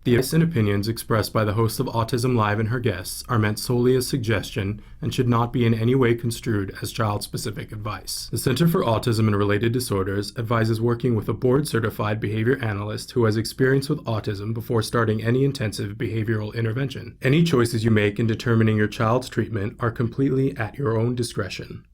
The advice and opinions expressed by the host of Autism Live and her guests are meant solely as suggestion and should not be in any way construed as child-specific advice. The Center for Autism and Related Disorders advises working with a board-certified behavior analyst who has experience with autism before starting any intensive behavioral intervention. Any choices you make in determining your child's treatment are completely at your own discretion.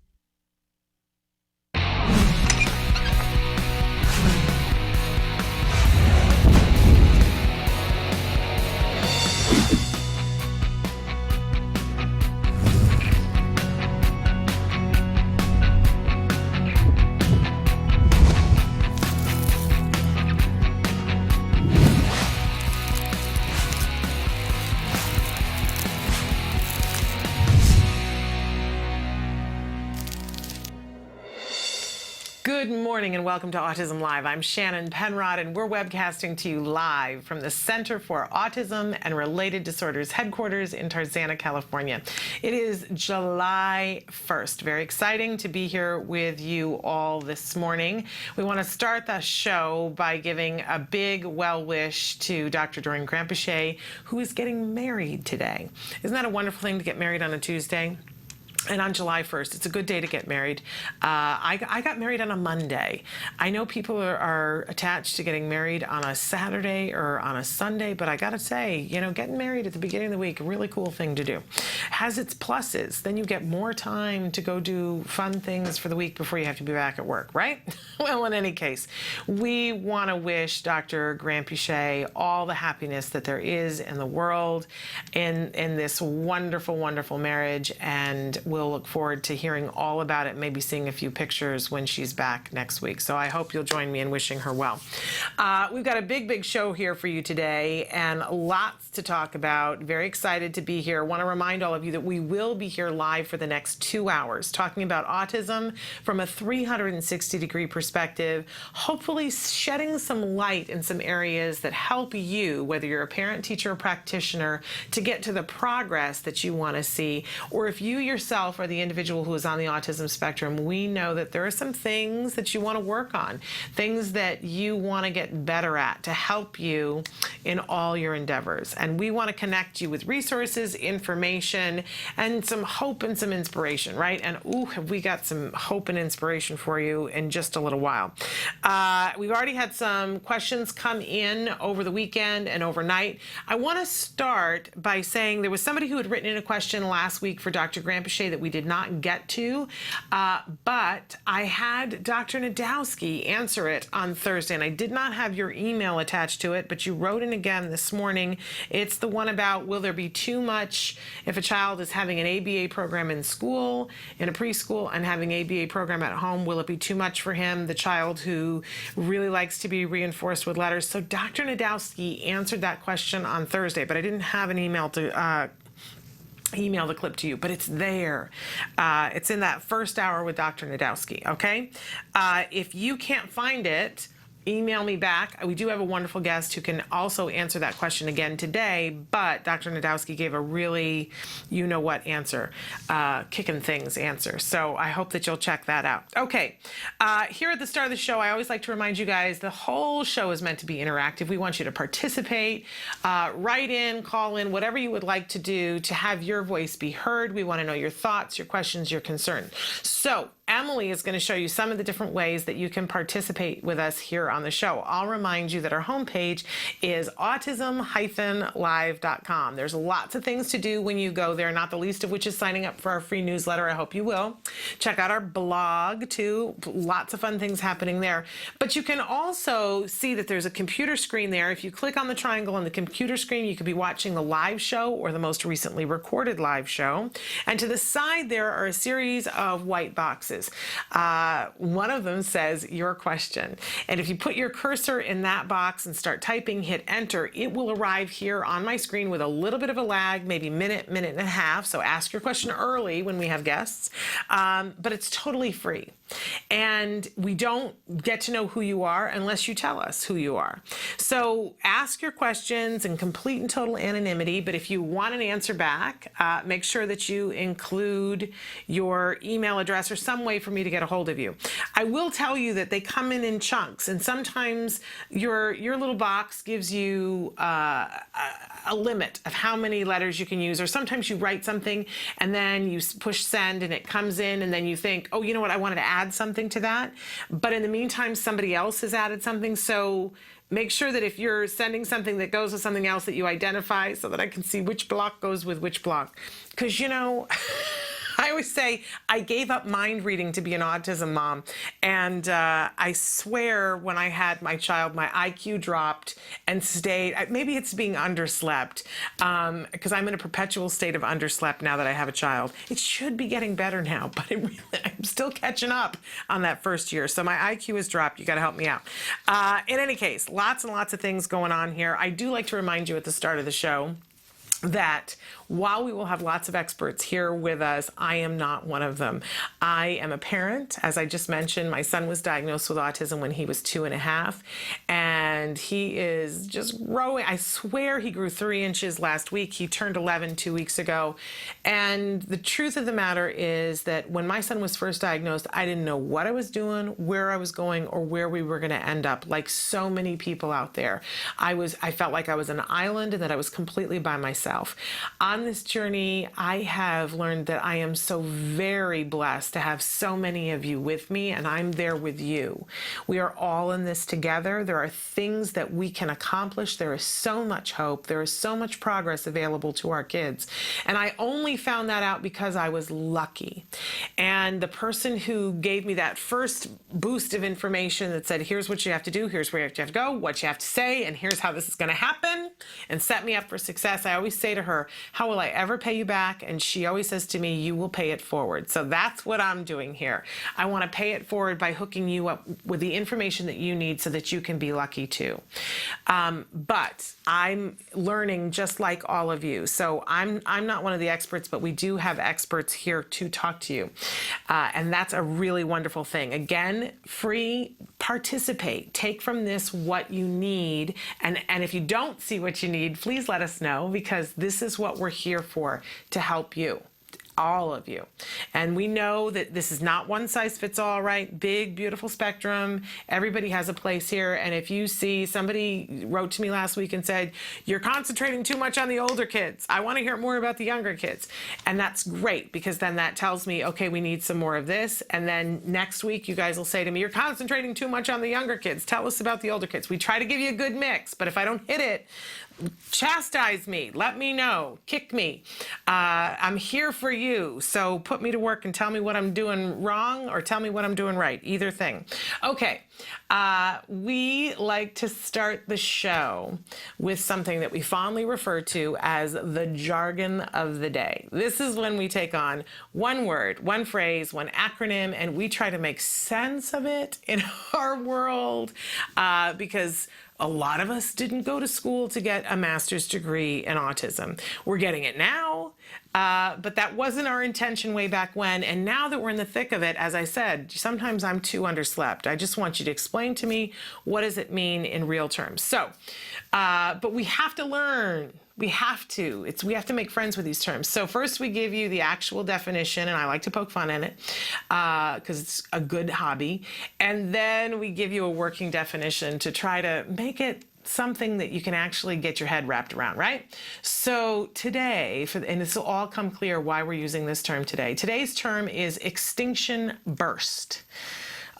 Good morning and welcome to Autism Live. I'm Shannon Penrod and we're webcasting to you live from the Center for Autism and Related Disorders headquarters in Tarzana, California. It is July 1st. Very exciting to be here with you all this morning. We want to start the show by giving a big well wish to Dr. Doreen Granpeesheh, who is getting married today. Isn't that a wonderful thing to get married on a Tuesday? And on July 1st, it's a good day to get married. I got married on a Monday. I know people are attached to getting married on a Saturday or on a Sunday, but I gotta say, you know, getting married at the beginning of the week, a really cool thing to do. Has its pluses. Then you get more time to go do fun things for the week before you have to be back at work, right? Well, in any case, we want to wish Dr. Granpeesheh all the happiness that there is in the world in this wonderful, wonderful marriage, and we'll look forward to hearing all about it, maybe seeing a few pictures when she's back next week. So I hope you'll join me in wishing her well. We've got a big show here for you today and lots to talk about. Very excited to be here. Want to remind all of you that we will be here live for the next 2 hours talking about autism from a 360-degree perspective, hopefully shedding some light in some areas that help you, whether you're a parent, teacher, or practitioner, to get to the progress that you want to see, or if you yourself or the individual who is on the autism spectrum, we know that there are some things that you want to work on, things that you want to get better at to help you in all your endeavors. And we want to connect you with resources, information, and some hope and some inspiration, right? And ooh, have we got some hope and inspiration for you in just a little while. We've already had some questions come in over the weekend and overnight. I want to start by saying there was somebody who had written in a question last week for Dr. Granpeesheh that we did not get to, but I had Dr. Nadowski answer it on Thursday, and I did not have your email attached to it, but you wrote in again this morning. It's the one about, will there be too much if a child is having an ABA program in school, in a preschool, and having ABA program at home? Will it be too much for him, the child who really likes to be reinforced with letters? So Dr. Nadowski answered that question on Thursday, but I didn't have an email to email the clip to you, but it's there. It's in that first hour with Dr. Nadowski, okay? If you can't find it, email me back. We do have a wonderful guest who can also answer that question again today, but Dr. Nadowski gave a really you-know-what answer, kicking things answer. So I hope that you'll check that out. Okay, here at the start of the show, I always like to remind you guys the whole show is meant to be interactive. We want you to participate, write in, call in, whatever you would like to do to have your voice be heard. We want to know your thoughts, your questions, your concerns. So Emily is going to show you some of the different ways that you can participate with us here on the show. I'll remind you that our homepage is autism-live.com. There's lots of things to do when you go there, not the least of which is signing up for our free newsletter. I hope you will. Check out our blog, too. Lots of fun things happening there. But you can also see that there's a computer screen there. If you click on the triangle on the computer screen, you could be watching the live show or the most recently recorded live show. And to the side there are a series of white boxes. One of them says your question. And if you put your cursor in that box and start typing, hit enter, it will arrive here on my screen with a little bit of a lag, maybe minute and a half. So ask your question early when we have guests. But it's totally free. And we don't get to know who you are unless you tell us who you are. So ask your questions in complete and total anonymity, but if you want an answer back, make sure that you include your email address or some way for me to get a hold of you. I will tell you that they come in chunks, and sometimes your little box gives you a limit of how many letters you can use, or sometimes you write something and then you push send and it comes in, and then you think, oh, you know what, I wanted to add something to that, but in the meantime somebody else has added something. So make sure that if you're sending something that goes with something else, that you identify so that I can see which block goes with which block. Because, you know, I always say I gave up mind reading to be an autism mom. And I swear when I had my child, my IQ dropped and stayed. Maybe it's being underslept, because I'm in a perpetual state of underslept now that I have a child. It should be getting better now, but I'm still catching up on that first year. So my IQ has dropped. You got to help me out. In any case, lots and lots of things going on here. I do like to remind you at the start of the show that while we will have lots of experts here with us, I am not one of them. I am a parent. As I just mentioned, my son was diagnosed with autism when he was 2.5, and he is just growing. I swear he grew 3 inches last week. He turned 11 2 weeks ago. And the truth of the matter is that when my son was first diagnosed, I didn't know what I was doing, where I was going, or where we were going to end up. Like so many people out there, I felt like I was an island and that I was completely by myself. On this journey, I have learned that I am so very blessed to have so many of you with me, and I'm there with you. We are all in this together. There are things that we can accomplish. There is so much hope. There is so much progress available to our kids. And I only found that out because I was lucky. And the person who gave me that first boost of information that said, here's what you have to do, here's where you have to go, what you have to say, and here's how this is going to happen, and set me up for success, I always say to her, how will I ever pay you back? And she always says to me, you will pay it forward. So that's what I'm doing here. I want to pay it forward by hooking you up with the information that you need so that you can be lucky too. But I'm learning just like all of you. So I'm not one of the experts, but we do have experts here to talk to you. And that's a really wonderful thing. Again, free, participate, take from this what you need. And if you don't see what you need, please let us know, because this is what we're here for, to help you. All of you. And we know that this is not one size fits all, right? Big, beautiful spectrum. Everybody has a place here. And if you see, somebody wrote to me last week and said, you're concentrating too much on the older kids. I want to hear more about the younger kids. And that's great, because then that tells me, okay, we need some more of this. And then next week, you guys will say to me, you're concentrating too much on the younger kids. Tell us about the older kids. We try to give you a good mix, but if I don't hit it, chastise me, let me know, kick me. I'm here for you. So put me to work and tell me what I'm doing wrong, or tell me what I'm doing right. Either thing. Okay. We like to start the show with something that we fondly refer to as the jargon of the day. This is when we take on one word, one phrase, one acronym, and we try to make sense of it in our world, because a lot of us didn't go to school to get a master's degree in autism. We're getting it now, but that wasn't our intention way back when. And now that we're in the thick of it, as I said, sometimes I'm too underslept. I just want you to explain to me, what does it mean in real terms? So, but we have to learn. We have to make friends with these terms. So first we give you the actual definition, and I like to poke fun in it because it's a good hobby. And then we give you a working definition to try to make it something that you can actually get your head wrapped around, right? So today, and this will all come clear why we're using this term today. Today's term is extinction burst.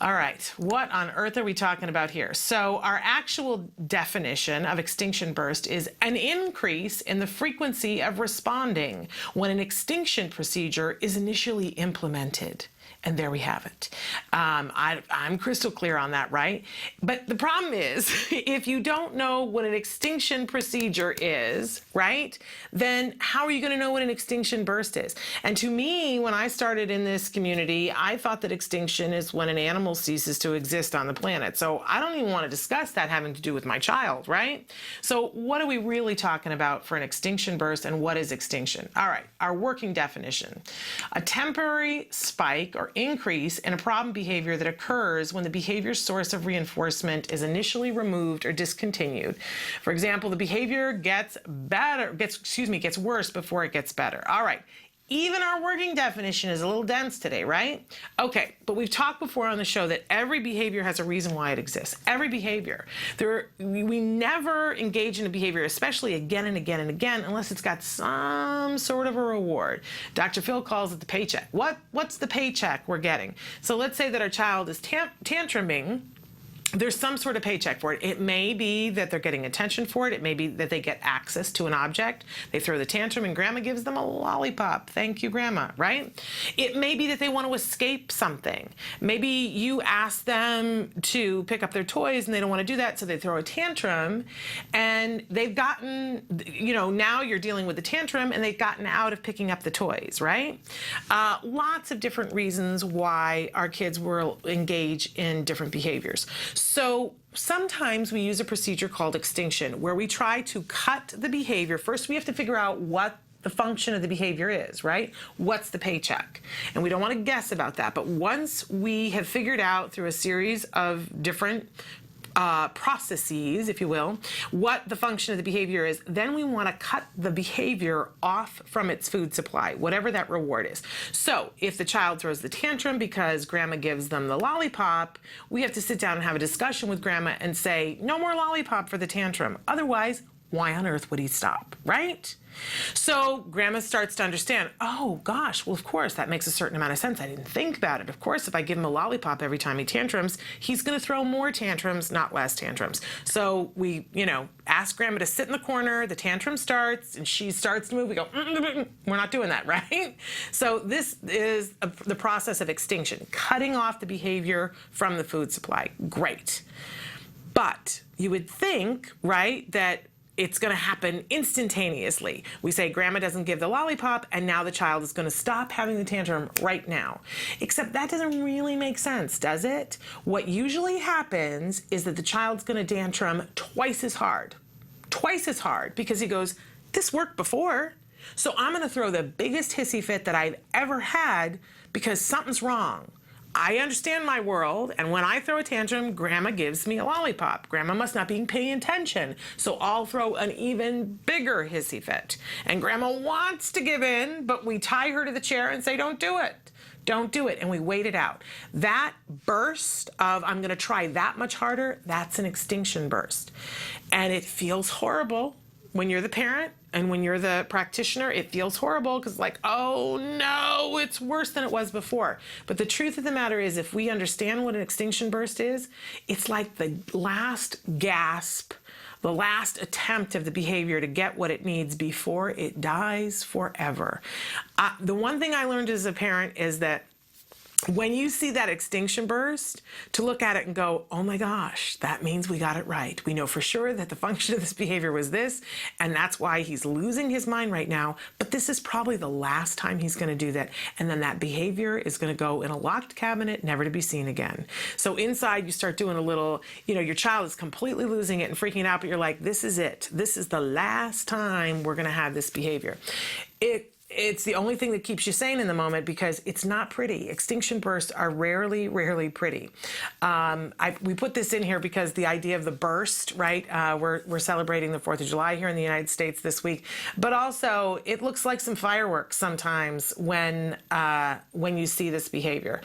All right, what on earth are we talking about here? So our actual definition of extinction burst is an increase in the frequency of responding when an extinction procedure is initially implemented. And there we have it. I'm crystal clear on that, right? But the problem is, if you don't know what an extinction procedure is, right, then how are you going to know what an extinction burst is? And to me, when I started in this community, I thought that extinction is when an animal ceases to exist on the planet. So I don't even want to discuss that having to do with my child, right? So what are we really talking about for an extinction burst, and what is extinction? All right, our working definition. A temporary spike or or increase in a problem behavior that occurs when the behavior source of reinforcement is initially removed or discontinued. For example, the behavior gets worse before it gets better. All right. Even our working definition is a little dense today, right? Okay, but we've talked before on the show that every behavior has a reason why it exists. Every behavior. We never engage in a behavior, especially again and again and again, unless it's got some sort of a reward. Dr. Phil calls it the paycheck. What's the paycheck we're getting? So let's say that our child is tantruming. There's some sort of paycheck for it. It may be that they're getting attention for it. It may be that they get access to an object. They throw the tantrum and grandma gives them a lollipop. Thank you, grandma, right? It may be that they want to escape something. Maybe you ask them to pick up their toys and they don't want to do that, so they throw a tantrum, and they've gotten, now you're dealing with the tantrum and they've gotten out of picking up the toys, right? Lots of different reasons why our kids will engage in different behaviors. So sometimes we use a procedure called extinction, where we try to cut the behavior. First, we have to figure out what the function of the behavior is, right? What's the paycheck? And we don't want to guess about that. But once we have figured out through a series of different processes, if you will, what the function of the behavior is, then we want to cut the behavior off from its food supply, whatever that reward is. So if the child throws the tantrum because grandma gives them the lollipop, we have to sit down and have a discussion with grandma and say, no more lollipop for the tantrum. Otherwise, why on earth would he stop, right? So grandma starts to understand, oh gosh, well, of course, that makes a certain amount of sense. I didn't think about it. Of course, if I give him a lollipop every time he tantrums, he's going to throw more tantrums, not less tantrums. So we, ask grandma to sit in the corner, the tantrum starts, and she starts to move. We go, we're not doing that, right? So this is the process of extinction, cutting off the behavior from the food supply. Great. But you would think, right, that it's going to happen instantaneously. We say grandma doesn't give the lollipop, and now the child is going to stop having the tantrum right now. Except that doesn't really make sense, does it? What usually happens is that the child's going to tantrum twice as hard, because he goes, this worked before, so I'm going to throw the biggest hissy fit that I've ever had because something's wrong. I understand my world, and when I throw a tantrum, grandma gives me a lollipop. Grandma must not be paying attention, so I'll throw an even bigger hissy fit. And grandma wants to give in, but we tie her to the chair and say, don't do it. Don't do it, and we wait it out. That burst of, I'm gonna try that much harder, that's an extinction burst. And it feels horrible when you're the parent, and when you're the practitioner, it feels horrible because oh no, it's worse than it was before. But the truth of the matter is, if we understand what an extinction burst is, it's like the last gasp, the last attempt of the behavior to get what it needs before it dies forever. The one thing I learned as a parent is that when you see that extinction burst, to look at it and go, oh my gosh, that means we got it right. We know for sure that the function of this behavior was this, and that's why he's losing his mind right now, but this is probably the last time he's going to do that. And then that behavior is going to go in a locked cabinet, never to be seen again. So inside you start doing a little, your child is completely losing it and freaking out, but you're like, this is it. This is the last time we're going to have this behavior. It's the only thing that keeps you sane in the moment because it's not pretty. Extinction bursts are rarely pretty. We put this in here because the idea of the burst, right? We're celebrating the 4th of July here in the United States this week, but also it looks like some fireworks sometimes when you see this behavior.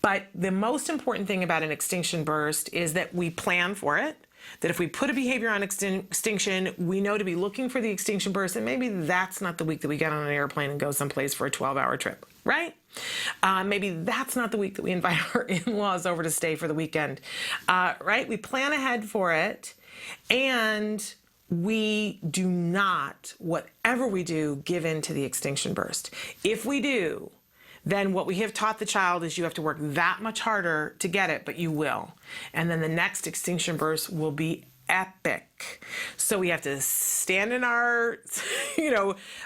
But the most important thing about an extinction burst is that we plan for it. That if we put a behavior on extinction, we know to be looking for the extinction burst, and maybe that's not the week that we get on an airplane and go someplace for a 12-hour trip, right? Maybe that's not the week that we invite our in-laws over to stay for the weekend, right? We plan ahead for it, and we do not, whatever we do, give in to the extinction burst. If we do, then what we have taught the child is you have to work that much harder to get it, but you will. And then the next extinction burst will be epic. So we have to stand in our,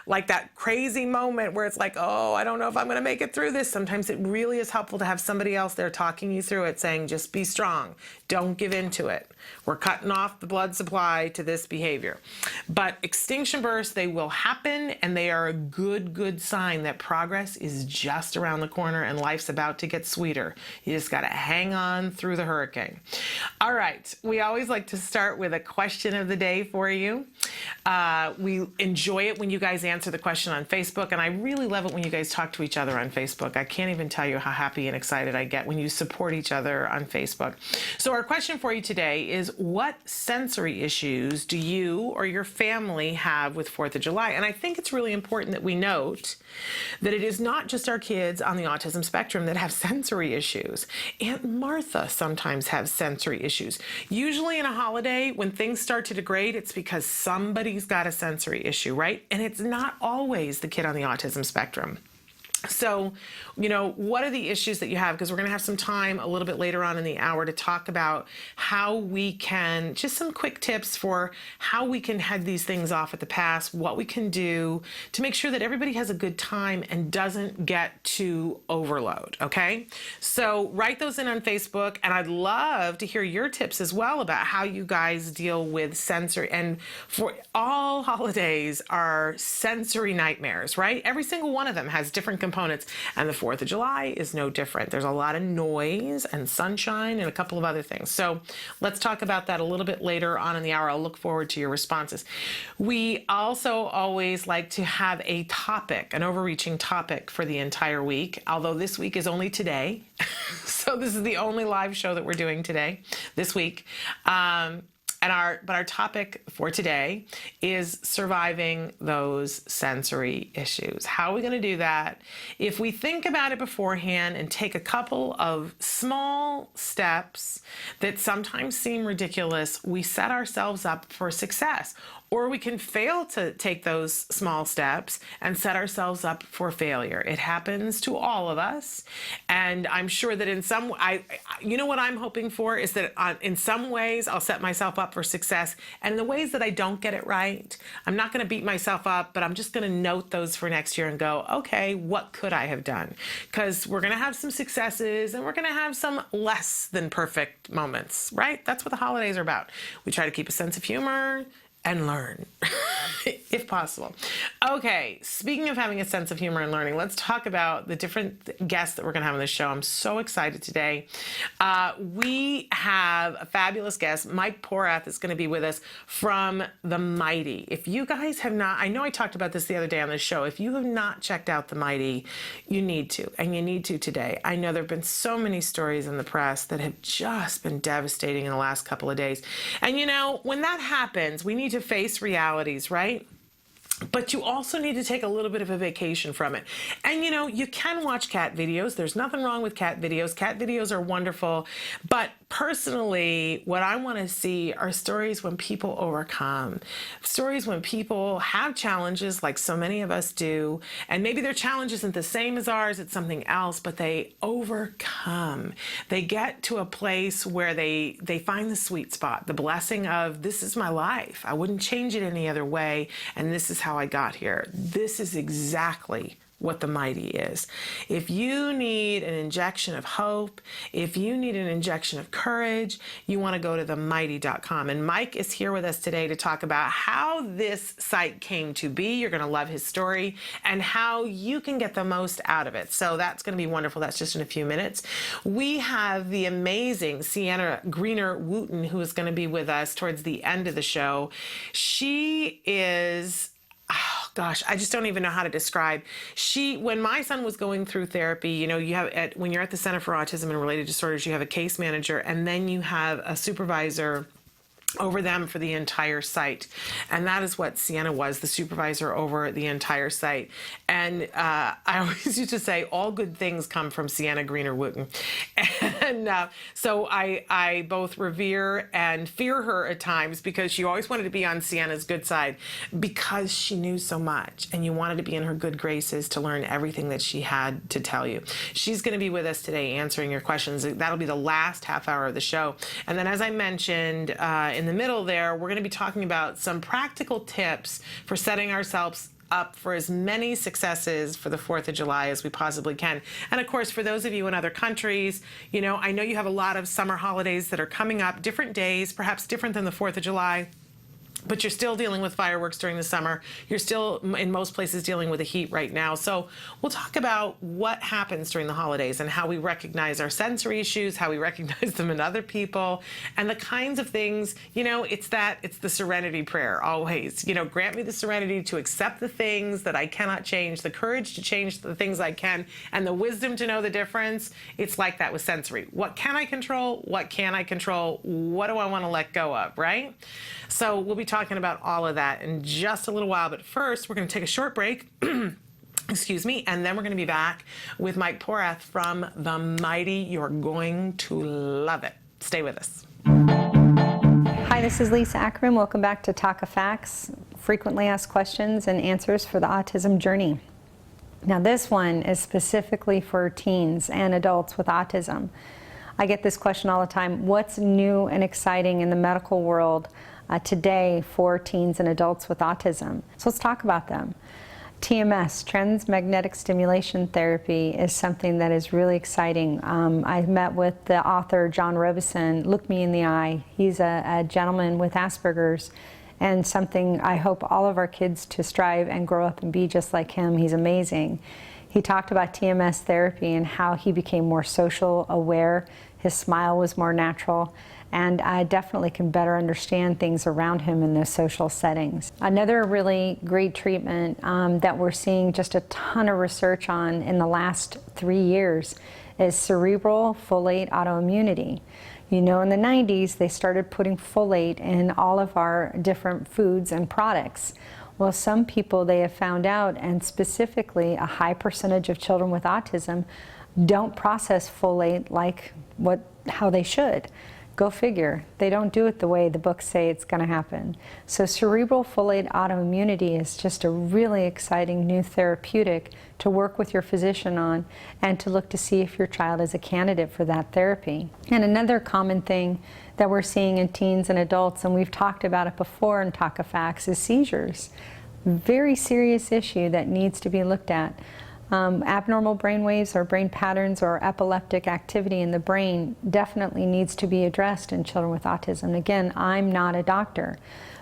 like that crazy moment where it's like, oh, I don't know if I'm going to make it through this. Sometimes it really is helpful to have somebody else there talking you through it, saying, just be strong. Don't give in to it. We're cutting off the blood supply to this behavior. But extinction bursts, they will happen, and they are a good sign that progress is just around the corner and life's about to get sweeter. You just got to hang on through the hurricane. All right. We always like to start with a question of the day for you. We enjoy it when you guys answer the question on Facebook, and I really love it when you guys talk to each other on Facebook. I can't even tell you how happy and excited I get when you support each other on Facebook. So our question for you today is, what sensory issues do you or your family have with 4th of July? And I think it's really important that we note that it is not just our kids on the autism spectrum that have sensory issues. Aunt Martha sometimes has sensory issues. Usually in a holiday, when things start to degrade, it's because somebody's got a sensory issue, right? And it's not always the kid on the autism spectrum. So, what are the issues that you have? Because we're going to have some time a little bit later on in the hour to talk about how we can, just some quick tips for how we can head these things off at the pass, what we can do to make sure that everybody has a good time and doesn't get to overload, okay? So write those in on Facebook, and I'd love to hear your tips as well about how you guys deal with sensory. And for all holidays are sensory nightmares, right? Every single one of them has different components, and the 4th of July is no different. There's a lot of noise and sunshine and a couple of other things. So let's talk about that a little bit later on in the hour. I'll look forward to your responses. We also always like to have a topic, an overreaching topic for the entire week, although this week is only today. So this is the only live show that we're doing today, this week. But our topic for today is surviving those sensory issues. How are we going to do that? If we think about it beforehand and take a couple of small steps that sometimes seem ridiculous, we set ourselves up for success. Or we can fail to take those small steps and set ourselves up for failure. It happens to all of us. And I'm sure that in some, what I'm hoping for is that in some ways I'll set myself up for success. And in the ways that I don't get it right, I'm not going to beat myself up, but I'm just going to note those for next year and go, okay, what could I have done? Because we're going to have some successes and we're going to have some less than perfect moments, right? That's what the holidays are about. We try to keep a sense of humor and learn, if possible. Okay, speaking of having a sense of humor and learning, let's talk about the different guests that we're going to have on this show. I'm so excited today. We have a fabulous guest. Mike Porath is going to be with us from The Mighty. If you guys have not, I know I talked about this the other day on the show. If you have not checked out The Mighty, you need to, and you need to today. I know there have been so many stories in the press that have just been devastating in the last couple of days. And when that happens, we need to face realities, right? But you also need to take a little bit of a vacation from it. And you can watch cat videos. There's nothing wrong with cat videos. Cat videos are wonderful. But personally, what I want to see are stories when people overcome, stories when people have challenges like so many of us do. And maybe their challenge isn't the same as ours, it's something else, but they overcome. They get to a place where they find the sweet spot, the blessing of, this is my life. I wouldn't change it any other way. And this is how I got here. This is exactly what The Mighty is. If you need an injection of hope, if you need an injection of courage, you want to go to themighty.com. And Mike is here with us today to talk about how this site came to be. You're going to love his story and how you can get the most out of it. So that's going to be wonderful. That's just in a few minutes. We have the amazing Sienna Greener-Wooten, who is going to be with us towards the end of the show. She is, oh gosh, I just don't even know how to describe. When my son was going through therapy, when you're at the Center for Autism and Related Disorders, you have a case manager and then you have a supervisor over them for the entire site. And that is what Sienna was, the supervisor over the entire site. And I always used to say, all good things come from Sienna Greener-Wooten. And so I both revere and fear her at times because she always wanted to be on Sienna's good side because she knew so much. And you wanted to be in her good graces to learn everything that she had to tell you. She's going to be with us today answering your questions. That'll be the last half hour of the show. And then as I mentioned in the middle there, we're going to be talking about some practical tips for setting ourselves up for as many successes for the 4th of July as we possibly can. And of course, for those of you in other countries, I know you have a lot of summer holidays that are coming up, different days, perhaps different than the 4th of July. But you're still dealing with fireworks during the summer. You're still, in most places, dealing with the heat right now. So we'll talk about what happens during the holidays and how we recognize our sensory issues, how we recognize them in other people, and the kinds of things, it's the serenity prayer always. Grant me the serenity to accept the things that I cannot change, the courage to change the things I can, and the wisdom to know the difference. It's like that with sensory. What can I control? What can I control? What do I want to let go of, right? So we'll be talking about all of that in just a little while. But first, we're going to take a short break. Excuse me. And then we're going to be back with Mike Porath from The Mighty. You're going to love it. Stay with us. Hi, this is Lisa Ackerman. Welcome back to Talk of Facts, frequently asked questions and answers for the autism journey. Now, this one is specifically for teens and adults with autism. I get this question all the time. What's new and exciting in the medical world today for teens and adults with autism? So let's talk about them. TMS, transmagnetic stimulation therapy, is something that is really exciting. I met with the author John Robison. Look me in the eye. He's a gentleman with Asperger's, and something I hope all of our kids to strive and grow up and be just like him. He's amazing. He talked about TMS therapy and how he became more social aware. His smile was more natural, and I definitely can better understand things around him in those social settings. Another really great treatment that we're seeing just a ton of research on in the last 3 years is cerebral folate autoimmunity. In the 90s, they started putting folate in all of our different foods and products. Well, some people, they have found out, and specifically a high percentage of children with autism don't process folate how they should. Go figure. They don't do it the way the books say it's going to happen. So cerebral folate autoimmunity is just a really exciting new therapeutic to work with your physician on and to look to see if your child is a candidate for that therapy. And another common thing that we're seeing in teens and adults, and we've talked about it before in Talk of Facts, is seizures. Very serious issue that needs to be looked at. Abnormal brain waves or brain patterns or epileptic activity in the brain definitely needs to be addressed in children with autism. Again, I'm not a doctor,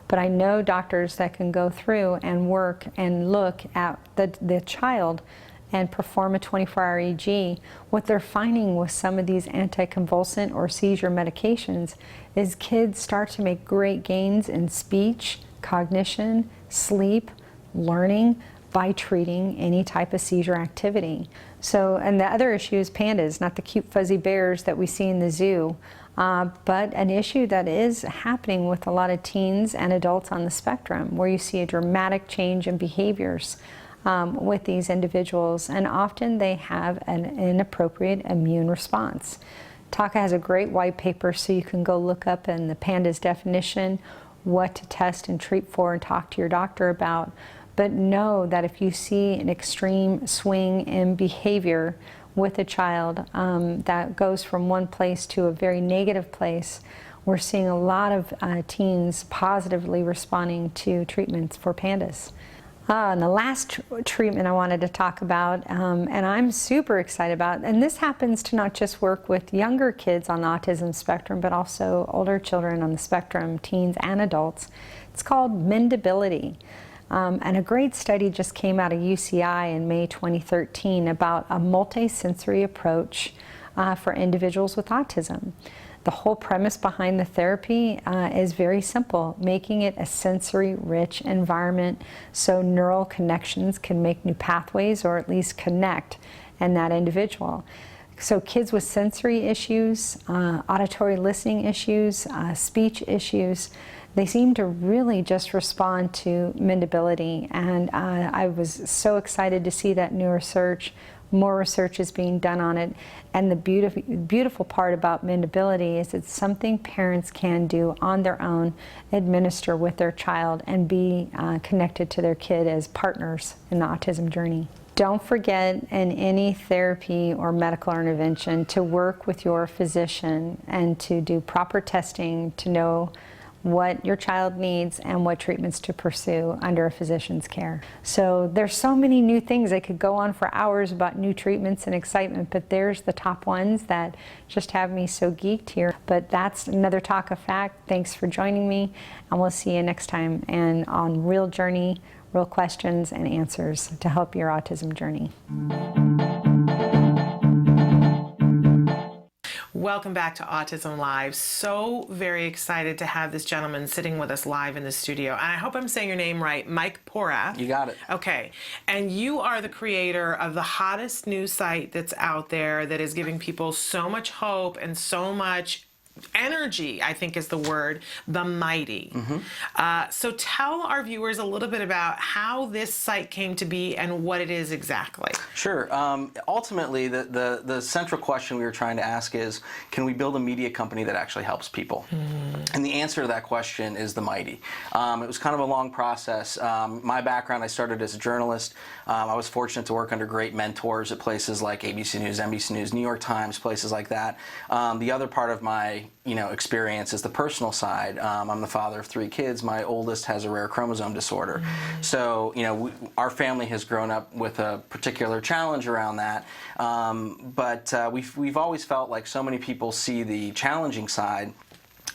but I know doctors that can go through and work and look at the child and perform a 24-hour EEG. What they're finding with some of these anticonvulsant or seizure medications is kids start to make great gains in speech, cognition, sleep, learning, by treating any type of seizure activity. So, and the other issue is pandas, not the cute fuzzy bears that we see in the zoo, but an issue that is happening with a lot of teens and adults on the spectrum, where you see a dramatic change in behaviors with these individuals, and often they have an inappropriate immune response. TACA has a great white paper, so you can go look up in the pandas definition what to test and treat for and talk to your doctor about. But know that if you see an extreme swing in behavior with a child that goes from one place to a very negative place, we're seeing a lot of teens positively responding to treatments for pandas. And the last treatment I wanted to talk about, and I'm super excited about, and this happens to not just work with younger kids on the autism spectrum, but also older children on the spectrum, teens and adults. It's called mendability. And a great study just came out of UCI in May 2013 about a multi-sensory approach for individuals with autism. The whole premise behind the therapy is very simple, making it a sensory-rich environment so neural connections can make new pathways or at least connect in that individual. So kids with sensory issues, auditory listening issues, speech issues, they seem to really just respond to mendability, and I was so excited to see that new research. More research is being done on it, and the beautiful part about mendability is it's something parents can do on their own, administer with their child, and be connected to their kid as partners in the autism journey. Don't forget in any therapy or medical intervention to work with your physician and to do proper testing to know what your child needs and what treatments to pursue under a physician's care. So there's so many new things. I could go on for hours about new treatments and excitement, but there's the top ones that just have me so geeked here. But that's another Talk of Fact. Thanks for joining me, and we'll see you next time and on Real Journey, Real Questions and Answers to help your autism journey. Welcome back to Autism Live. So very excited to have this gentleman sitting with us live in the studio. And I hope I'm saying your name right, Mike Porath. You got it. Okay. And you are the creator of the hottest news site that's out there that is giving people so much hope and so much energy, I think is the word, The Mighty. So tell our viewers a little bit about how this site came to be and what it is exactly. Sure. Ultimately, the central question we were trying to ask is, can we build a media company that actually helps people? And the answer to that question is The Mighty. It was kind of a long process. My background, I started as a journalist. I was fortunate to work under great mentors at places like ABC News, NBC News, New York Times, places like that. The other part of my experience is the personal side. I'm the father of 3 kids. My oldest has a rare chromosome disorder. So, our family has grown up with a particular challenge around that. But we've always felt like so many people see the challenging side.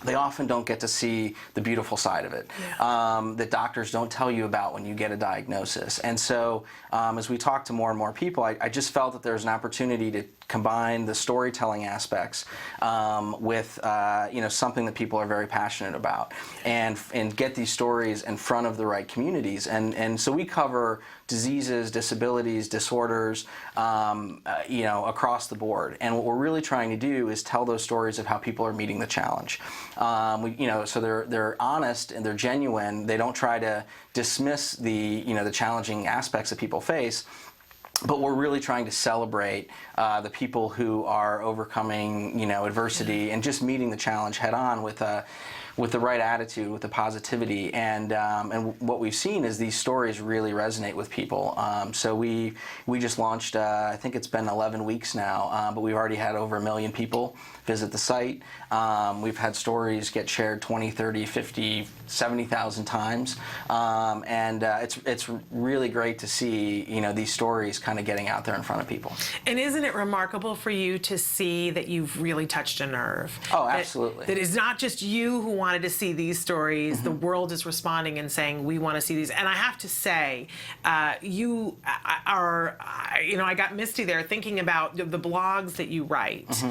They often don't get to see the beautiful side of it, that doctors don't tell you about when you get a diagnosis. And so as we talk to more and more people, I just felt that there's an opportunity to combine the storytelling aspects with something that people are very passionate about, and get these stories in front of the right communities. And so we cover diseases, disabilities, disorders, across the board. And what we're really trying to do is tell those stories of how people are meeting the challenge. So they're honest and they're genuine. They don't try to dismiss the challenging aspects that people face. But we're really trying to celebrate the people who are overcoming, adversity and just meeting the challenge head on with the right attitude, with the positivity. And what we've seen is these stories really resonate with people. So we just launched, I think it's been 11 weeks now, but we've already had over 1 million people visit the site. We've had stories get shared 20, 30, 50, 70,000 times. It's really great to see, these stories kind of getting out there in front of people. And isn't it remarkable for you to see that you've really touched a nerve? Oh, absolutely. That it's not just you who wanted to see these stories. The world is responding and saying, we want to see these. And I have to say, you are, I got misty there thinking about the blogs that you write.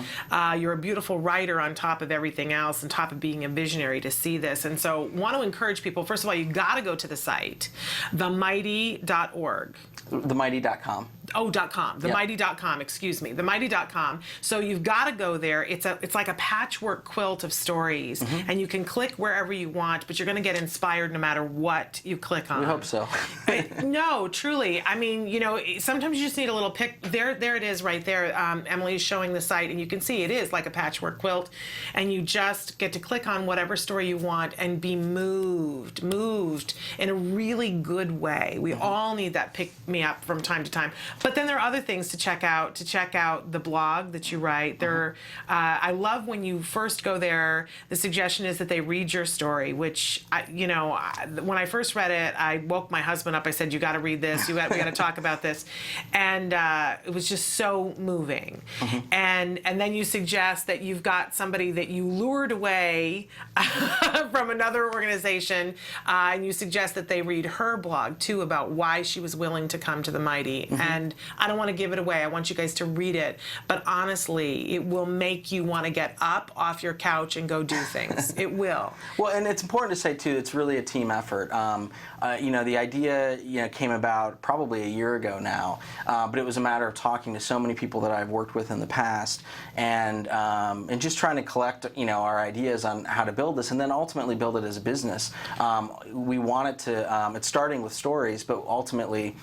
You're a beautiful writer on top of everything else, on top of being a visionary, to see this. And so want to encourage people, first of all, you got to go to the site, themighty.org. Themighty.com. Oh, .com. Themighty.com, excuse me. Themighty.com. So you've got to go there. It's like a patchwork quilt of stories, and you can click wherever you want, but you're going to get inspired no matter what you click on. We hope so. No, truly. I mean, sometimes you just need a little pick. There it is right there. Emily's showing the site, and you can see it is like a patchwork quilt, and you just get to click on whatever story you want and be moved in a really good way. We all need that pick me up from time to time. But then there are other things to check out. The blog that you write. I love when you first go there, the suggestion is that they read your story, which, when I first read it, I woke my husband up. I said, you got to read this. We got to talk about this. And it was just so moving. And then you suggest that you've got somebody that you lured away from another organization, and you suggest that they read her blog, too, about why she was willing to come to the Mighty. And I don't want to give it away. I want you guys to read it. But honestly, it will make you want to get up off your couch and go do things. It will. Well, and it's important to say, too, it's really a team effort. The idea came about probably a year ago now, but it was a matter of talking to so many people that I've worked with in the past, and just trying to collect our ideas on how to build this, and then ultimately build it as a business. We want it to, it's starting with stories, but ultimately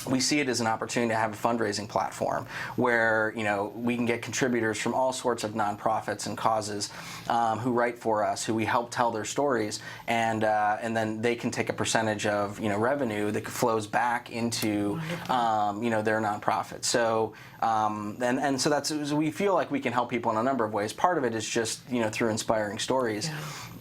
we see it as an opportunity to have a fundraising platform where we can get contributors from all sorts of nonprofits and causes who write for us, who we help tell their stories, and then they can take a percentage of revenue that flows back into their nonprofit. So so we feel like we can help people in a number of ways. Part of it is just through inspiring stories.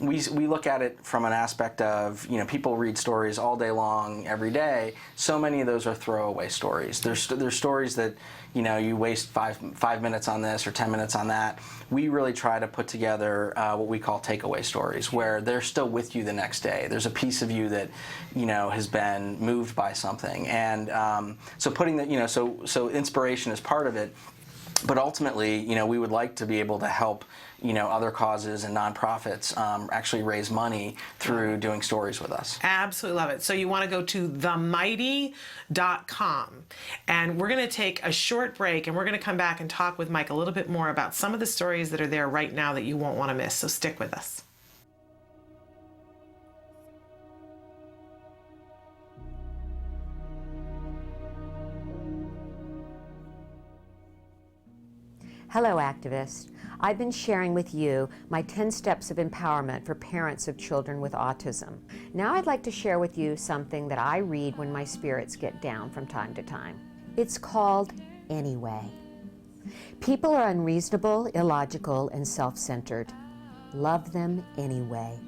we look at it from an aspect of, people read stories all day long, every day. So many of those are throwaway stories. There's stories that, you waste five minutes on this or 10 minutes on that. We really try to put together what we call takeaway stories, where they're still with you the next day. There's a piece of you that, has been moved by something. And so putting that, so inspiration is part of it. But ultimately, we would like to be able to help, other causes and nonprofits actually raise money through doing stories with us. Absolutely love it. So you want to go to themighty.com, and we're going to take a short break, and we're going to come back and talk with Mike a little bit more about some of the stories that are there right now that you won't want to miss. So stick with us. Hello, activists. I've been sharing with you my 10 steps of empowerment for parents of children with autism. Now I'd like to share with you something that I read when my spirits get down from time to time. It's called Anyway. People are unreasonable, illogical, and self-centered. Love them anyway.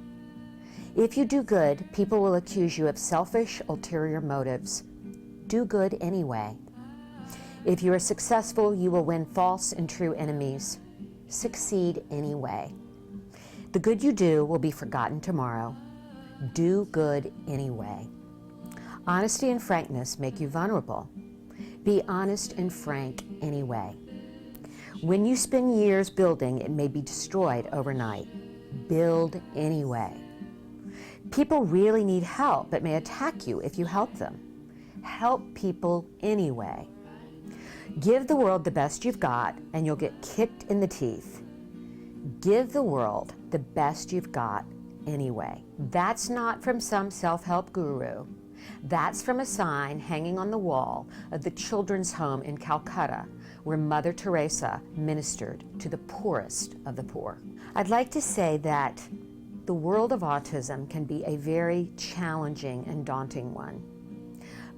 If you do good, people will accuse you of selfish, ulterior motives. Do good anyway. If you are successful, you will win false and true enemies. Succeed anyway. The good you do will be forgotten tomorrow. Do good anyway. Honesty and frankness make you vulnerable. Be honest and frank anyway. When you spend years building, it may be destroyed overnight. Build anyway. People really need help, but may attack you if you help them. Help people anyway. Give the world the best you've got, and you'll get kicked in the teeth. Give the world the best you've got anyway. That's not from some self-help guru. That's from a sign hanging on the wall of the children's home in Calcutta, where Mother Teresa ministered to the poorest of the poor. I'd like to say that the world of autism can be a very challenging and daunting one.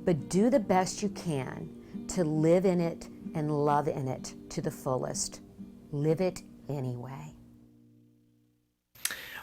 But do the best you can to live in it and love in it to the fullest. Live it anyway.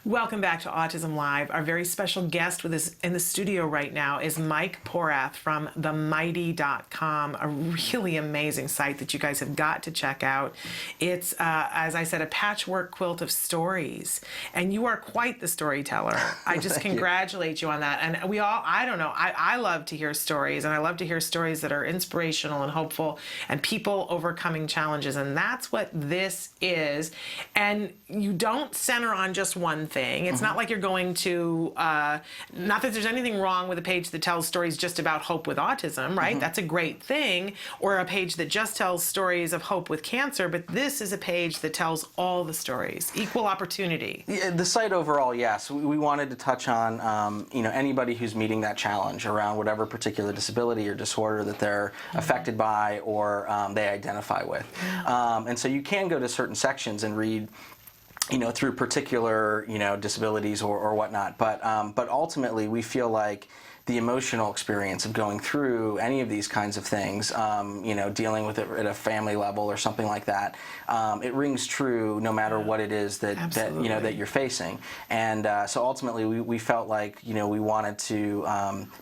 Welcome back to Autism Live. Our very special guest with us in the studio right now is Mike Porath from themighty.com, a really amazing site that you guys have got to check out. It's, as I said, a patchwork quilt of stories, and you are quite the storyteller. I just congratulate you on that. And we all, I love to hear stories, and I love to hear stories that are inspirational and hopeful and people overcoming challenges, and that's what this is. And you don't center on just one thing. It's not like you're going to, not that there's anything wrong with a page that tells stories just about hope with autism, right? That's a great thing. Or a page that just tells stories of hope with cancer, but this is a page that tells all the stories, equal opportunity. Yeah, the site overall, yes. We wanted to touch on, anybody who's meeting that challenge around whatever particular disability or disorder that they're affected by or they identify with. And so you can go to certain sections and read through particular, disabilities or whatnot. But ultimately, we feel like the emotional experience of going through any of these kinds of things, dealing with it at a family level or something like that, it rings true no matter what it is that you're facing. And so ultimately, we felt like we wanted to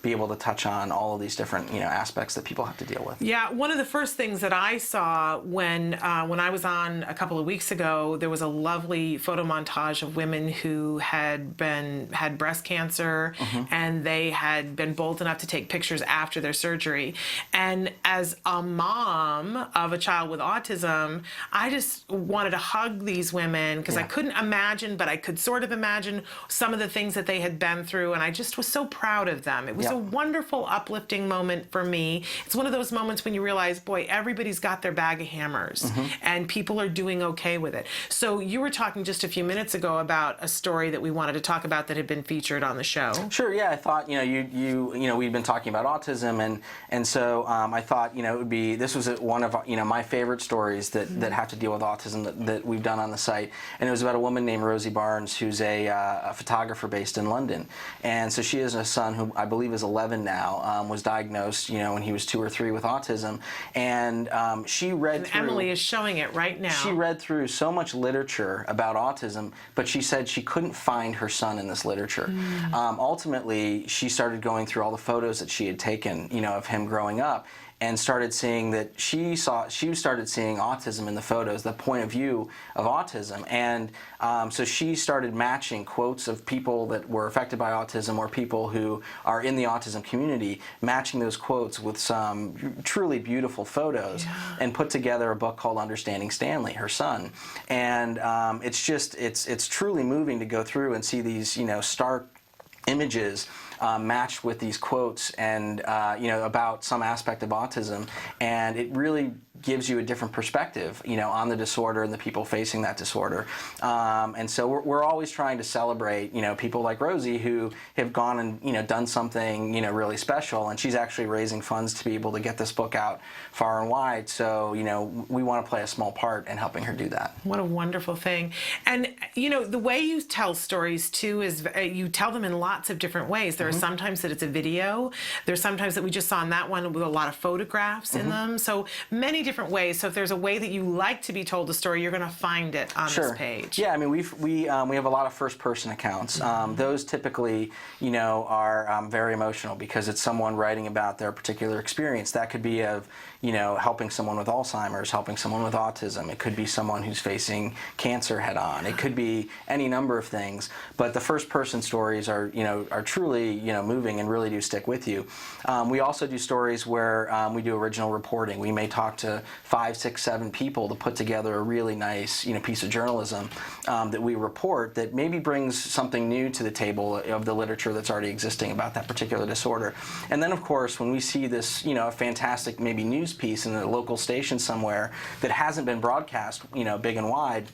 be able to touch on all of these different aspects that people have to deal with. Yeah, one of the first things that I saw when I was on a couple of weeks ago, there was a lovely photo montage of women who had breast cancer, and they had been bold enough to take pictures after their surgery. And as a mom of a child with autism, I just wanted to hug these women because I couldn't imagine, but I could sort of imagine some of the things that they had been through, and I just was so proud of them. It was a wonderful, uplifting moment for me. It's one of those moments when you realize, boy, everybody's got their bag of hammers, and people are doing okay with it. So you were talking just a few minutes ago about a story that we wanted to talk about that had been featured on the show. Sure, yeah, I thought, you'd we've been talking about autism, and so I thought, this was one of my favorite stories that have to deal with autism that we've done on the site, and it was about a woman named Rosie Barnes, who's a photographer based in London, and so she has a son who I believe is 11 now, was diagnosed, when he was 2 or 3 with autism, and she read through. Emily is showing it right now. She read through so much literature about autism, but she said she couldn't find her son in this literature. Ultimately, she started going through all the photos that she had taken, of him growing up, and started seeing that she started seeing autism in the photos, the point of view of autism, and so she started matching quotes of people that were affected by autism or people who are in the autism community, matching those quotes with some truly beautiful photos, and put together a book called Understanding Stanley, her son, and it's truly moving to go through and see these stark images matched with these quotes and about some aspect of autism, and it really gives you a different perspective on the disorder and the people facing that disorder, and so we're always trying to celebrate people like Rosie who have gone and done something really special, and she's actually raising funds to be able to get this book out far and wide, so we want to play a small part in helping her do that. What a wonderful thing. And the way you tell stories too is you tell them in lots of different ways. There are sometimes that it's a video, there's sometimes that we just saw in that one with a lot of photographs in them, so many different ways. So if there's a way that you like to be told a story, you're going to find it on this page. Yeah, I mean we have a lot of first-person accounts. Those typically are very emotional because it's someone writing about their particular experience. That could be of helping someone with Alzheimer's, helping someone with autism. It could be someone who's facing cancer head-on. It could be any number of things. But the first-person stories are truly moving and really do stick with you. We also do stories where we do original reporting. We may talk to 5, 6, 7 people to put together a really nice piece of journalism that we report that maybe brings something new to the table of the literature that's already existing about that particular disorder. And then of course when we see this a fantastic maybe news piece in a local station somewhere that hasn't been broadcast big and wide,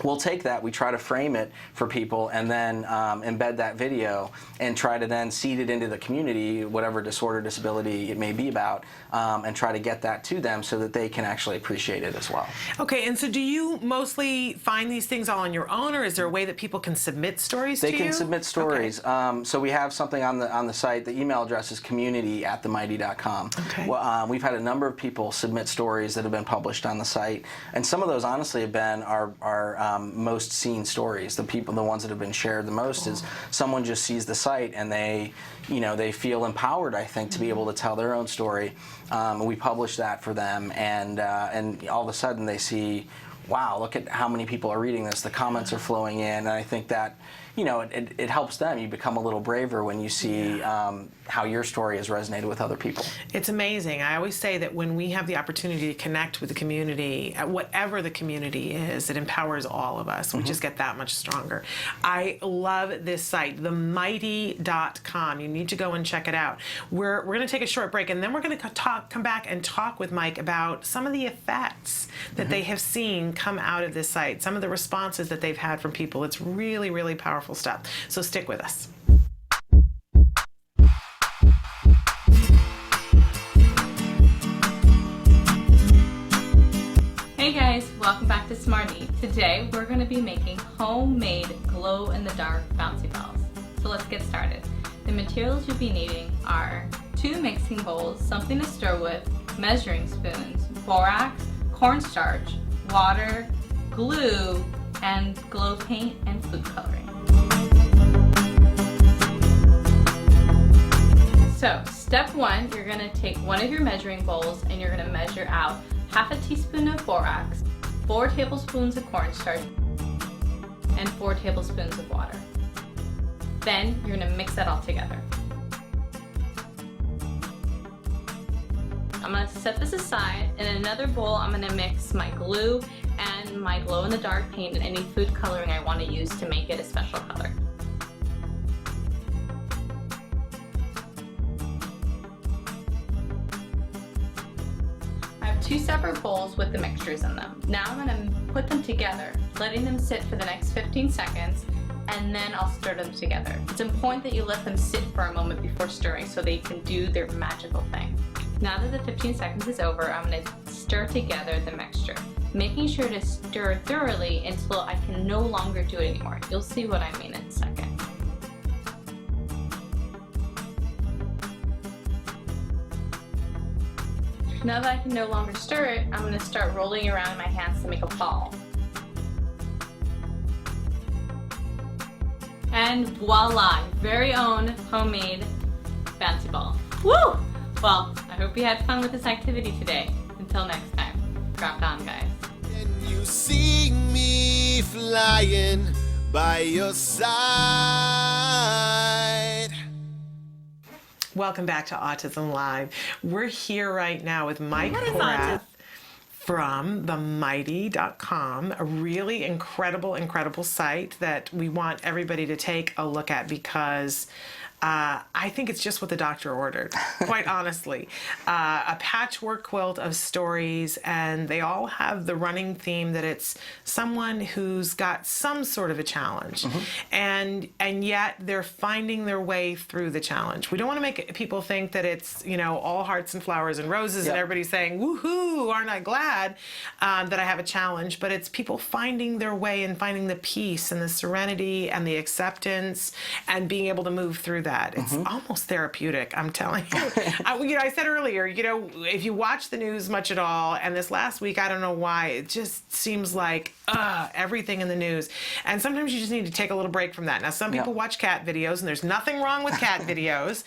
we'll take that, we try to frame it for people, and then embed that video and try to then seed it into the community, whatever disorder, disability it may be about, and try to get that to them so that they can actually appreciate it as well. Okay, and so do you mostly find these things all on your own, or is there a way that people can submit stories to you? They can submit stories. Okay. So we have something on the site. The email address is community@themighty.com. Okay. Well, we've had a number of people submit stories that have been published on the site, and some of those honestly have been our most seen stories. The ones that have been shared the most is someone just sees the site and they feel empowered, I think, to be able to tell their own story. We publish that for them, and all of a sudden they see, wow, look at how many people are reading this. The comments are flowing in, and I think that it helps them. You become a little braver when you see how your story has resonated with other people. It's amazing. I always say that when we have the opportunity to connect with the community, whatever the community is, it empowers all of us. We just get that much stronger. I love this site, themighty.com. You need to go and check it out. We're going to take a short break, and then we're going to come back and talk with Mike about some of the effects that they have seen come out of this site, some of the responses that they've had from people. It's really, really powerful stuff. So stick with us. Hey guys, welcome back to Smarty. Today we're going to be making homemade glow-in-the-dark bouncy balls. So let's get started. The materials you'll be needing are 2 mixing bowls, something to stir with, measuring spoons, borax, cornstarch, water, glue, and glow paint and food coloring. So step 1, you're going to take one of your measuring bowls and you're going to measure out half a teaspoon of borax, 4 tablespoons of cornstarch, and 4 tablespoons of water. Then you're going to mix that all together. I'm going to set this aside. In another bowl, I'm going to mix my glue and my glow-in-the-dark paint and any food coloring I want to use to make it a special color. I have 2 separate bowls with the mixtures in them. Now I'm going to put them together, letting them sit for the next 15 seconds, and then I'll stir them together. It's important that you let them sit for a moment before stirring so they can do their magical thing. Now that the 15 seconds is over, I'm going to stir together the mixture, making sure to stir thoroughly until I can no longer do it anymore. You'll see what I mean in a second. Now that I can no longer stir it, I'm going to start rolling around in my hands to make a ball. And voila, very own homemade bouncy ball. Woo! Well, I hope you had fun with this activity today. Until next time, craft on, guys. And you see me flying by your side. Welcome back to Autism Live. We're here right now with Mike Porath from themighty.com, a really incredible site that we want everybody to take a look at because I think it's just what the doctor ordered, quite honestly. A patchwork quilt of stories, and they all have the running theme that it's someone who's got some sort of a challenge, and yet they're finding their way through the challenge. We don't want to make people think that it's, you know, all hearts and flowers and roses and everybody's saying, woohoo, aren't I glad that I have a challenge, but it's people finding their way and finding the peace and the serenity and the acceptance and being able to move through that. It's almost therapeutic, I'm telling you. I said earlier, if you watch the news much at all, and this last week, I don't know why, it just seems like everything in the news. And sometimes you just need to take a little break from that. Now, some people watch cat videos, and there's nothing wrong with cat videos,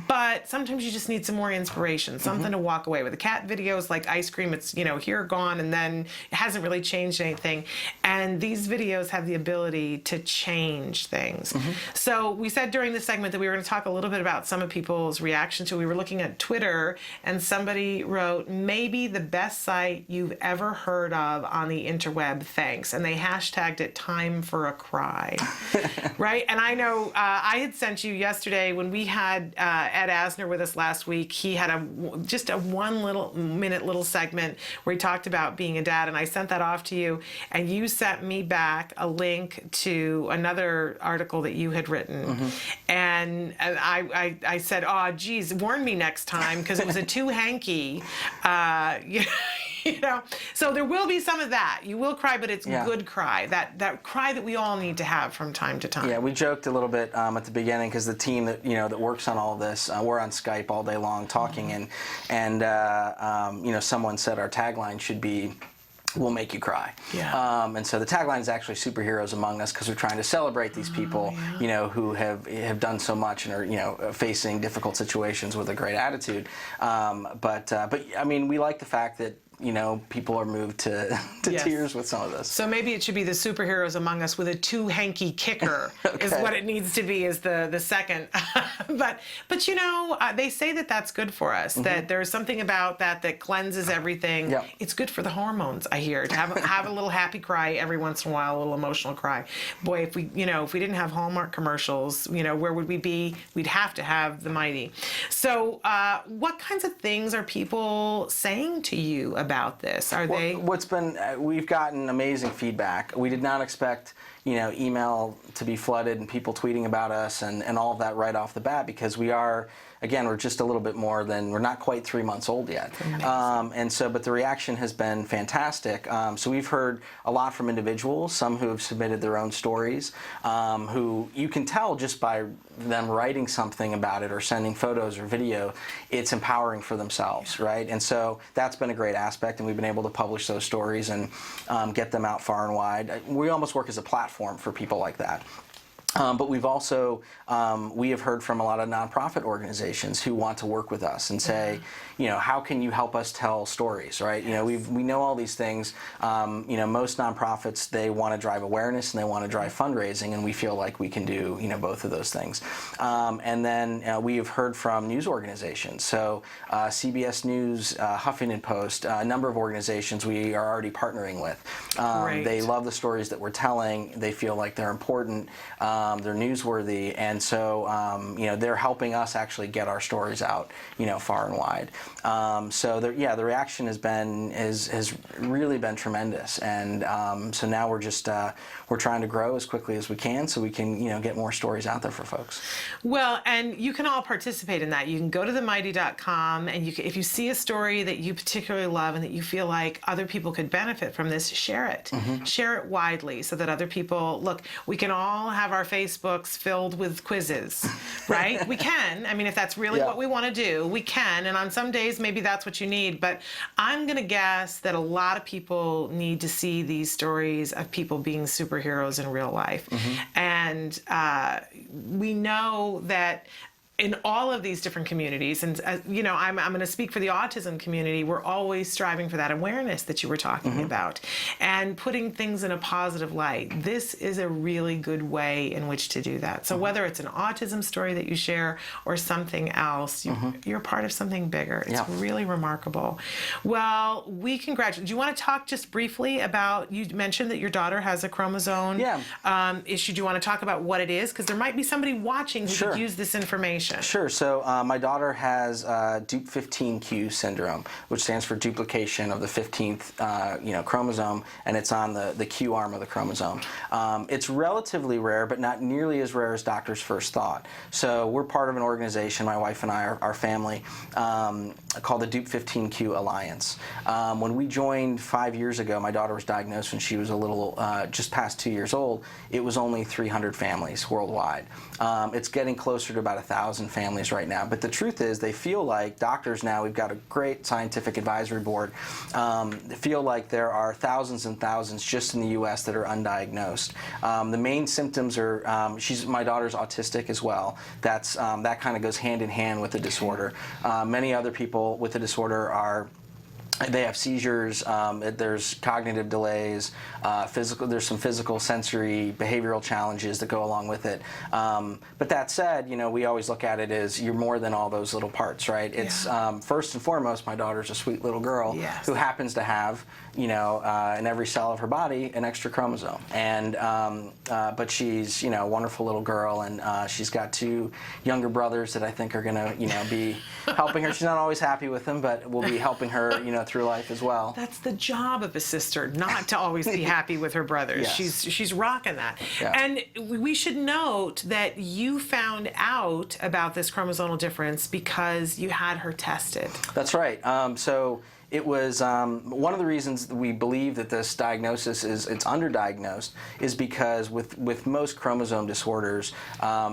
but sometimes you just need some more inspiration, something to walk away with. The cat videos, like ice cream, it's, here, gone, and then it hasn't really changed anything. And these videos have the ability to change things. So we said during this segment that we were going to talk a little bit about some of people's reaction to. We were looking at Twitter, and somebody wrote, maybe the best site you've ever heard of on the interweb, thanks. And they hashtagged it time for a cry. Right? And I know I had sent you yesterday when we had Ed Asner with us last week. He had just a 1 minute little segment where he talked about being a dad, and I sent that off to you, and you sent me back a link to another article that you had written. And I said, oh, geez, warn me next time, because it was a too hanky, So there will be some of that. You will cry, but it's good cry. That cry that we all need to have from time to time. Yeah, we joked a little bit at the beginning because the team that that works on all this, we're on Skype all day long talking, and someone said our tagline should be, "We'll make you cry." And so the tagline is actually "Superheroes Among Us," because we're trying to celebrate these people, who have done so much and are facing difficult situations with a great attitude. But I mean, we like the fact that people are moved to tears with some of this. So maybe it should be the superheroes among us with a too hanky kicker is what it needs to be, is the second. but they say that that's good for us, that there's something about that cleanses everything. It's good for the hormones, I hear, to have a little happy cry every once in a while, a little emotional cry. Boy, if we didn't have Hallmark commercials, where would we be? We'd have to have the Mighty. So what kinds of things are people saying to you about this? We've gotten amazing feedback. We did not expect email to be flooded and people tweeting about us and all of that right off the bat, because we're just a little bit more than, we're not quite 3 months old yet. But the reaction has been fantastic. So we've heard a lot from individuals, some who have submitted their own stories, who you can tell just by them writing something about it or sending photos or video, it's empowering for themselves, right? And so that's been a great aspect, and we've been able to publish those stories and get them out far and wide. We almost work as a platform for people like that. But we've also, we have heard from a lot of nonprofit organizations who want to work with us and say, how can you help us tell stories, right? We know all these things. Most nonprofits, they want to drive awareness and they want to drive fundraising, and we feel like we can do, both of those things. And then we have heard from news organizations. So CBS News, Huffington Post, a number of organizations we are already partnering with. They love the stories that we're telling. They feel like they're important. they're newsworthy, and so they're helping us actually get our stories out, far and wide. So the reaction has really been tremendous, and so now we're trying to grow as quickly as we can, so we can get more stories out there for folks. Well, and you can all participate in that. You can go to themighty.com, and if you see a story that you particularly love and that you feel like other people could benefit from this, share it. Mm-hmm. Share it widely so that other people, look, we can all have our Facebooks filled with quizzes, right? We can. I mean, if that's really what we want to do, we can. And on some days, maybe that's what you need. But I'm going to guess that a lot of people need to see these stories of people being superheroes in real life. Mm-hmm. And we know that in all of these different communities, and I'm going to speak for the autism community, we're always striving for that awareness that you were talking about and putting things in a positive light. This is a really good way in which to do that. So whether it's an autism story that you share or something else, you're part of something bigger. It's really remarkable. Well, we congratulate. Do you want to talk just briefly about, you mentioned that your daughter has a chromosome issue. Do you want to talk about what it is? Because there might be somebody watching who could use this information. Sure. So my daughter has Dup15q syndrome, which stands for duplication of the 15th chromosome, and it's on the Q arm of the chromosome. It's relatively rare, but not nearly as rare as doctors first thought. So we're part of an organization, my wife and I, our family, called the Dup15q Alliance. When we joined 5 years ago, my daughter was diagnosed when she was a little, just past 2 years old. It was only 300 families worldwide. It's getting closer to about 1,000 families right now. But the truth is, they feel like doctors now, we've got a great scientific advisory board, they feel like there are thousands and thousands just in the U.S. that are undiagnosed. The main symptoms are, my daughter's autistic as well. That kind of goes hand in hand with the disorder. Many other people with the disorder they have seizures, there's cognitive delays, there's some physical, sensory, behavioral challenges that go along with it. But that said, we always look at it as you're more than all those little parts, right? It's first and foremost, my daughter's a sweet little girl who happens to have, in every cell of her body, an extra chromosome. And but she's, a wonderful little girl, and she's got 2 younger brothers that I think are gonna, be helping her. She's not always happy with them, but we'll be helping her, through life as well. That's the job of a sister, not to always be happy with her brothers. Yes. She's rocking that. Yeah. And we should note that you found out about this chromosomal difference because you had her tested. That's right. So it was one of the reasons that we believe that this diagnosis it's underdiagnosed is because with most chromosome disorders,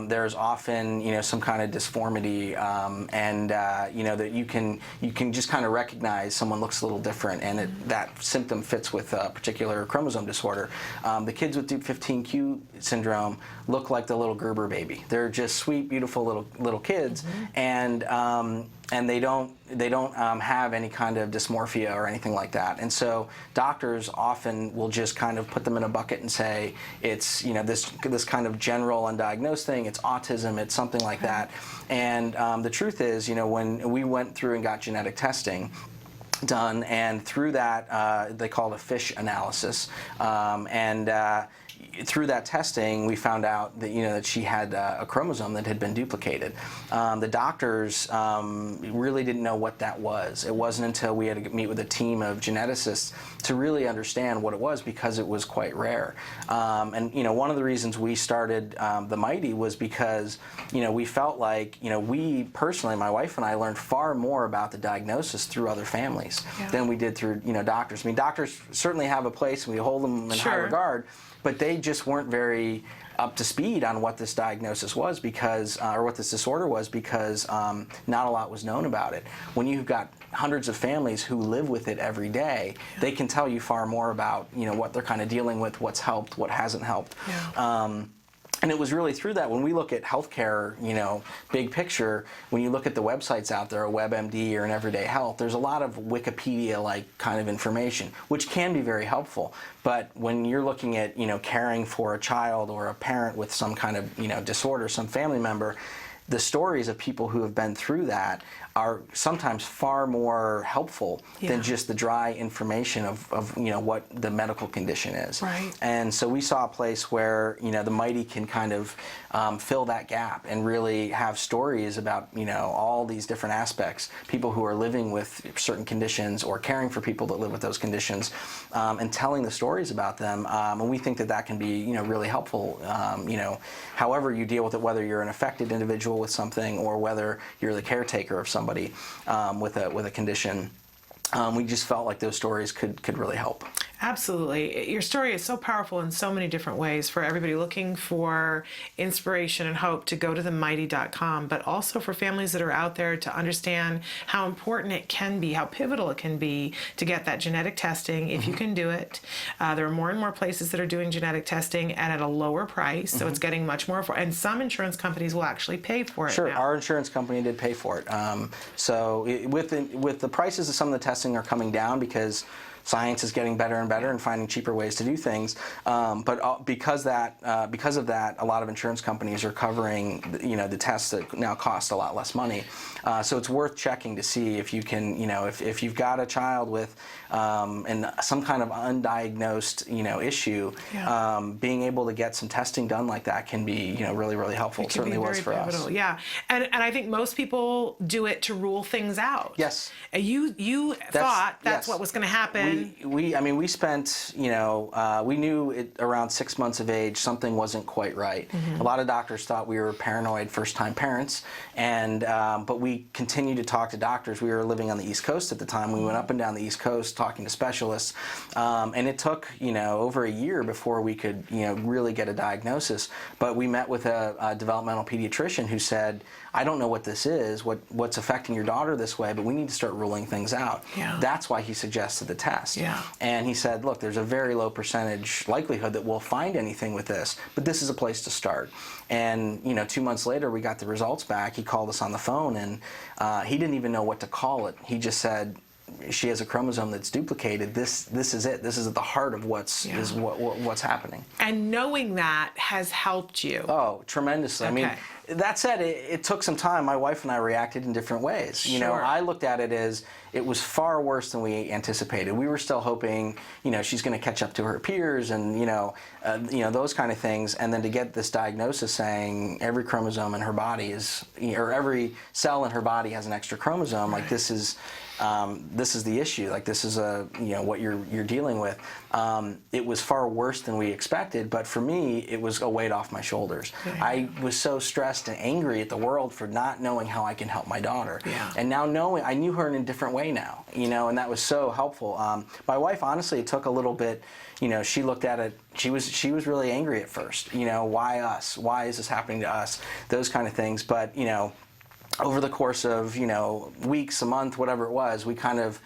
there's often some kind of disformity, and that you can just kind of recognize someone looks a little different, and that symptom fits with a particular chromosome disorder. The kids with Dup15q syndrome look like the little Gerber baby. They're just sweet, beautiful little kids, and they don't have any kind of dysmorphia or anything like that. And so doctors often will just kind of put them in a bucket and say it's this kind of general undiagnosed thing. It's autism. It's something like that. And the truth is, when we went through and got genetic testing done, and through that they call it a FISH analysis, through that testing, we found out that that she had a chromosome that had been duplicated. The doctors really didn't know what that was. It wasn't until we had to meet with a team of geneticists to really understand what it was, because it was quite rare. And one of the reasons we started the Mighty was because we felt like we personally, my wife and I, learned far more about the diagnosis through other families than we did through doctors. I mean, doctors certainly have a place, and we hold them in high regard. But they just weren't very up to speed on what this diagnosis was or what this disorder was, because not a lot was known about it. When you've got hundreds of families who live with it every day, they can tell you far more about what they're kind of dealing with, what's helped, what hasn't helped. And it was really through that, when we look at healthcare, big picture, when you look at the websites out there, a WebMD or an Everyday Health, there's a lot of Wikipedia-like kind of information, which can be very helpful. But when you're looking at, caring for a child or a parent with some kind of, disorder, some family member, the stories of people who have been through that are sometimes far more helpful than just the dry information of what the medical condition is. Right. And so we saw a place where the Mighty can kind of fill that gap and really have stories about all these different aspects, people who are living with certain conditions or caring for people that live with those conditions, and telling the stories about them. And we think that can be really helpful. However you deal with it, whether you're an affected individual with something or whether you're the caretaker of somebody with a condition. We just felt like those stories could really help. Absolutely. Your story is so powerful in so many different ways for everybody looking for inspiration and hope to go to themighty.com, but also for families that are out there to understand how important it can be, how pivotal it can be to get that genetic testing if you can do it. There are more and more places that are doing genetic testing and at a lower price, so it's getting much more and some insurance companies will actually pay for it. Sure, now. Our insurance company did pay for it. With the prices of some of the testing are coming down because science is getting better and better and finding cheaper ways to do things. But because of that, a lot of insurance companies are covering the tests that now cost a lot less money. So it's worth checking to see if you can, if you've got a child with some kind of undiagnosed issue, being able to get some testing done like that can be really, really helpful. It certainly was for us. Yeah, and I think most people do it to rule things out. Yes. You thought that's what was going to happen. We spent, we knew around 6 months of age something wasn't quite right. A lot of doctors thought we were paranoid first-time parents, but we continued to talk to doctors. We were living on the East Coast at the time. We went up and down the East Coast talking to specialists, and it took, over a year before we could, really get a diagnosis. But we met with a developmental pediatrician who said, I don't know what this is, what's affecting your daughter this way, but we need to start ruling things out. Yeah. That's why he suggested the test. Yeah. And he said, look, there's a very low percentage likelihood that we'll find anything with this, but this is a place to start. And 2 months later, we got the results back. He called us on the phone, and he didn't even know what to call it. He just said, she has a chromosome that's duplicated. This is it. This is at the heart of what's happening. And knowing that has helped you. Oh, tremendously. Okay. I mean, that said, it took some time. My wife and I reacted in different ways. Sure. I looked at it as it was far worse than we anticipated. We were still hoping, she's going to catch up to her peers and, those kind of things. And then to get this diagnosis saying every chromosome in her body or every cell in her body has an extra chromosome, like this is the issue. Like this is what you're dealing with. It was far worse than we expected, but for me, it was a weight off my shoulders. Yeah. I was so stressed and angry at the world for not knowing how I can help my daughter. Yeah. And now I knew her in a different way now, and that was so helpful. My wife, honestly, it took a little bit. She looked at it. She was really angry at first. Why us? Why is this happening to us? Those kind of things. But over the course of weeks, a month, whatever it was, we kind of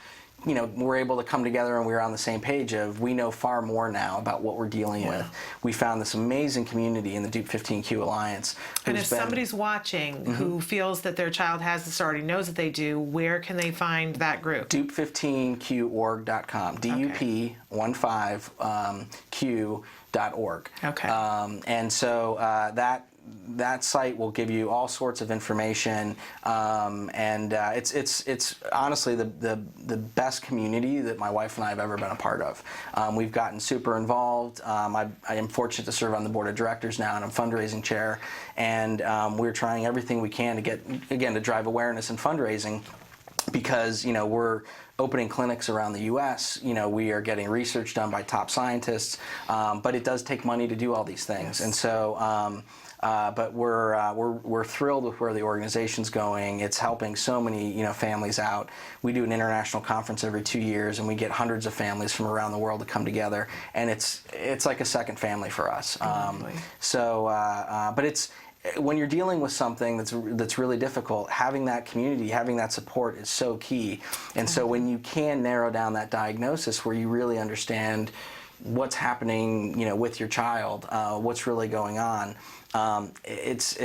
were able to come together and we were on the same page of we know far more now about what we're dealing with. We found this amazing community in the Dupe 15Q Alliance. And if somebody's watching who feels that their child has this or already knows that they do, where can they find that group? Dupe15qorg.com. DUP15Q.org. Okay. And so that site will give you all sorts of information, and it's honestly the best community that my wife and I have ever been a part of. We've gotten super involved. I am fortunate to serve on the board of directors now, and I'm fundraising chair, and we're trying everything we can to drive awareness and fundraising, because we're opening clinics around the U.S. We are getting research done by top scientists, but it does take money to do all these things, and so. But we're thrilled with where the organization's going. It's helping so many families out. We do an international conference every 2 years, and we get hundreds of families from around the world to come together, and it's like a second family for us. But it's when you're dealing with something that's really difficult, having that community, having that support is so key. And so when you can narrow down that diagnosis, where you really understand what's happening, with your child, what's really going on. It's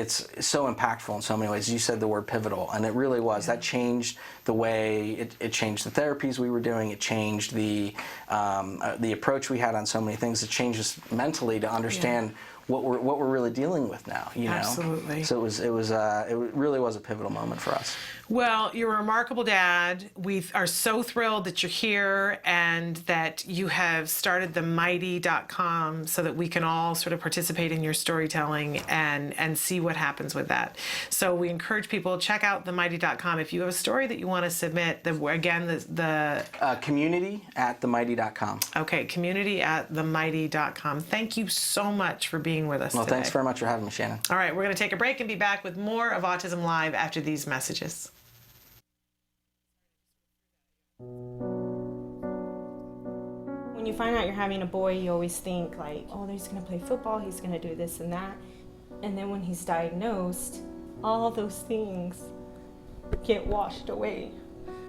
so impactful in so many ways. You said the word pivotal, and it really was. That changed the way it changed the therapies we were doing. It changed the approach we had on so many things. It changed us mentally to understand what we're really dealing with now. You know? Absolutely. So it really was a pivotal moment for us. Well, you're a remarkable dad. We are so thrilled that you're here and that you have started themighty.com so that we can all sort of participate in your storytelling and see what happens with that. So we encourage people, check out themighty.com. If you have a story that you want to submit, the community@themighty.com. Okay, community@themighty.com. Thank you so much for being with us Well, today. thanks very much for having me, Shannon. All right, we're going to take a break and be back with more of Autism Live after these messages. When you find out you're having a boy, you always think like, oh, he's going to play football, he's going to do this and that. And then when he's diagnosed, all those things get washed away.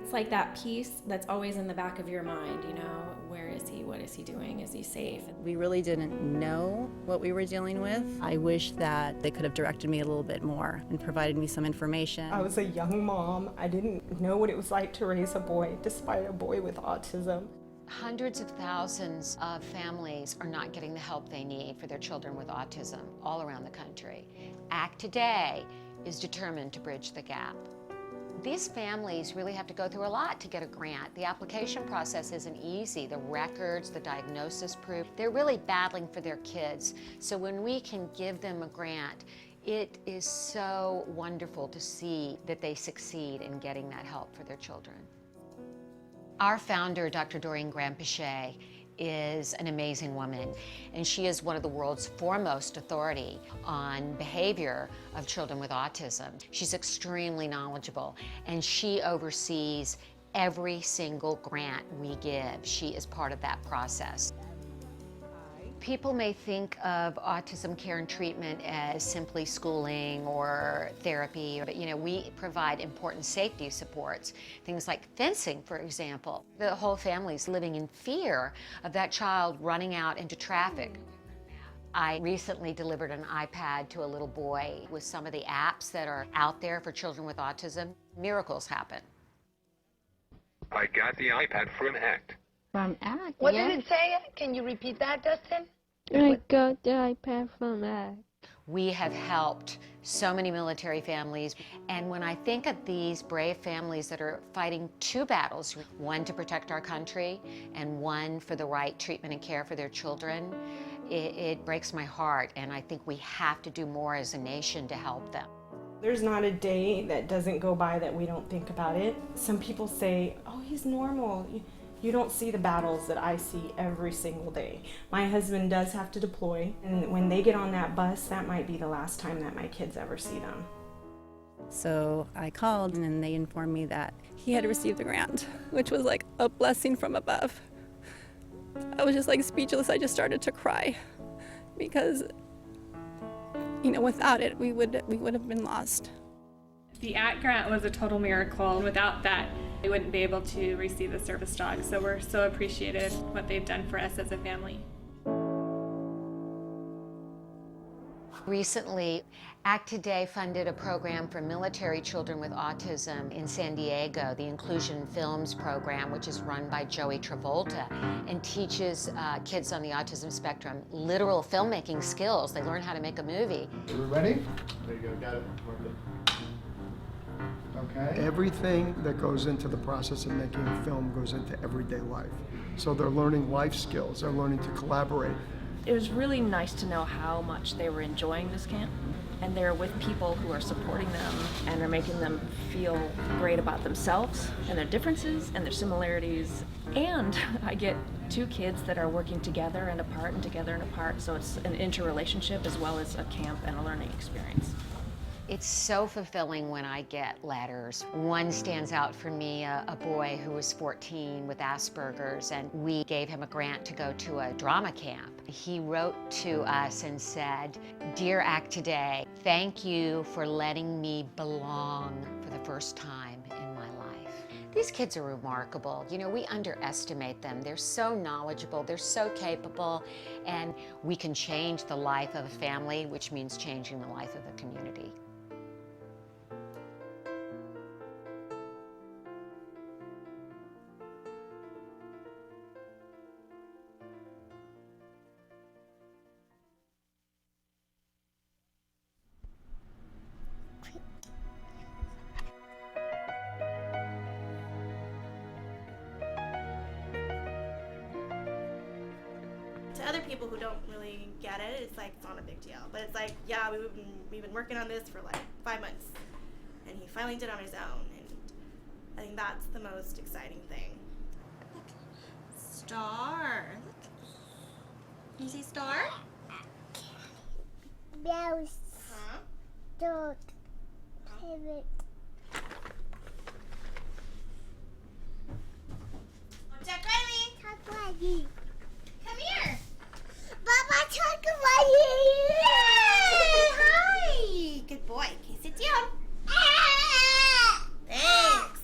It's like that piece that's always in the back of your mind, you know, where is he, what is he doing, is he safe? We really didn't know what we were dealing with. I wish that they could have directed me a little bit more and provided me some information. I was a young mom. I didn't know what it was like to raise a boy, despite a boy with autism. Hundreds of thousands of families are not getting the help they need for their children with autism all around the country. ACT Today is determined to bridge the gap. These families really have to go through a lot to get a grant. The application process isn't easy. The records, the diagnosis proof, they're really battling for their kids. So when we can give them a grant, it is so wonderful to see that they succeed in getting that help for their children. Our founder, Dr. Doreen Graham-Pichet, is an amazing woman, and she is one of the world's foremost authority on behavior of children with autism. She's extremely knowledgeable, and she oversees every single grant we give. She is part of that process. People may think of autism care and treatment as simply schooling or therapy, but we provide important safety supports, things like fencing, for example. The whole family's living in fear of that child running out into traffic. I recently delivered an iPad to a little boy with some of the apps that are out there for children with autism. Miracles happen. I got the iPad from ACT. From ACT, What did it say? Can you repeat that, Dustin? I got the iPad from ACT. We have helped so many military families, and when I think of these brave families that are fighting two battles, one to protect our country and one for the right treatment and care for their children, it breaks my heart, and I think we have to do more as a nation to help them. There's not a day that doesn't go by that we don't think about it. Some people say, oh, he's normal. You don't see the battles that I see every single day. My husband does have to deploy, and when they get on that bus, that might be the last time that my kids ever see them. So I called, and they informed me that he had received a grant, which was like a blessing from above. I was just like speechless. I just started to cry because, without it, we would have been lost. The ACT grant was a total miracle, and without that, we wouldn't be able to receive the service dog. So we're so appreciative what they've done for us as a family. Recently, ACT Today funded a program for military children with autism in San Diego, the Inclusion Films program, which is run by Joey Travolta and teaches kids on the autism spectrum literal filmmaking skills. They learn how to make a movie. Are we ready? There you go, got it. Okay. Everything that goes into the process of making a film goes into everyday life. So they're learning life skills, they're learning to collaborate. It was really nice to know how much they were enjoying this camp, and they're with people who are supporting them and are making them feel great about themselves and their differences and their similarities. And I get two kids that are working together and apart and together and apart, so it's an interrelationship as well as a camp and a learning experience. It's so fulfilling when I get letters. One stands out for me, a boy who was 14 with Asperger's, and we gave him a grant to go to a drama camp. He wrote to us and said, "Dear ACT Today, thank you for letting me belong for the first time in my life." These kids are remarkable. We underestimate them. They're so knowledgeable, they're so capable, and we can change the life of a family, which means changing the life of a community. to other people who don't really get it, it's like, it's not a big deal. But it's like, yeah, we've been working on this for like 5 months. And he finally did it on his own. And I think that's the most exciting thing. Star. Can you see star? Mouse. Huh? Dog. Parrot. Jack Riley. Talk Riley. Come here. Baba, talk Riley. Yay! Hi. Good boy. Can you sit down? Thanks.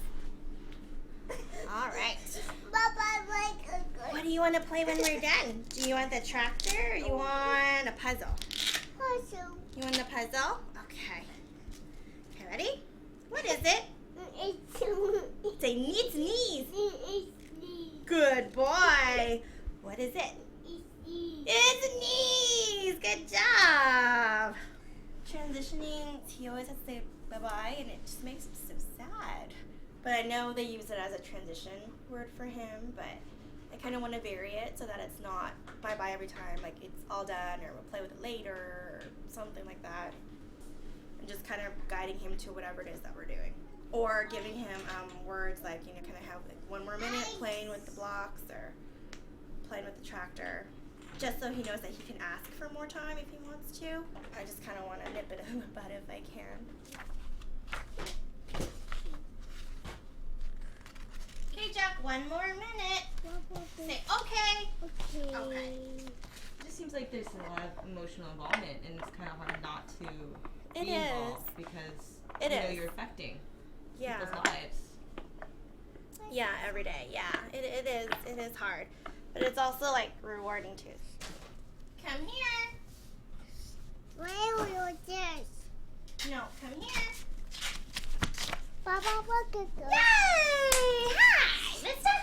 All right. Baba, like What do you want to play when we're done? Do you want the tractor or you want a puzzle? puzzle. You want the puzzle? Okay. Okay, ready? What is it? Say needs knees. Good boy. What is it? It's knees. Good job. Transitioning, he always has to say bye-bye, and it just makes him so sad. But I know they use it as a transition word for him, but I kind of want to vary it so that it's not bye-bye every time, like it's all done, or we'll play with it later, or something like that. And just kind of guiding him to whatever it is that we're doing. Or giving him words like, kind of have like 1 more minute playing with the blocks or playing with the tractor. Just so he knows that he can ask for more time if he wants to. I just kind of want to nip it in the bud if I can. Okay, Jack, 1 more minute. Say okay. Okay. It just seems like there's a lot of emotional involvement, and it's kind of hard not to It be is. involved because It you know is. you're affecting Yeah. people's lives. Yeah, every day. Yeah, it is. It is hard, but it's also like rewarding too. Come here. Where will this? No, come here. Baba, look at this. Yay! Hi, mister.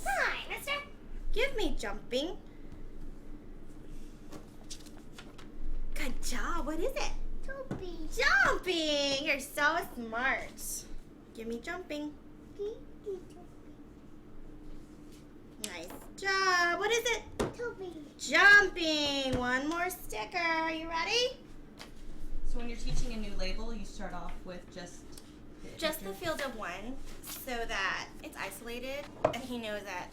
Hi, mister. Give me jumping. Good job. What is it? Toby. Jumping. You're so smart. Give me jumping. Nice job. What is it? Toby. Jumping. 1 more sticker. Are you ready? So when you're teaching a new label, you start off with just The field of 1, so that it's isolated and he knows that,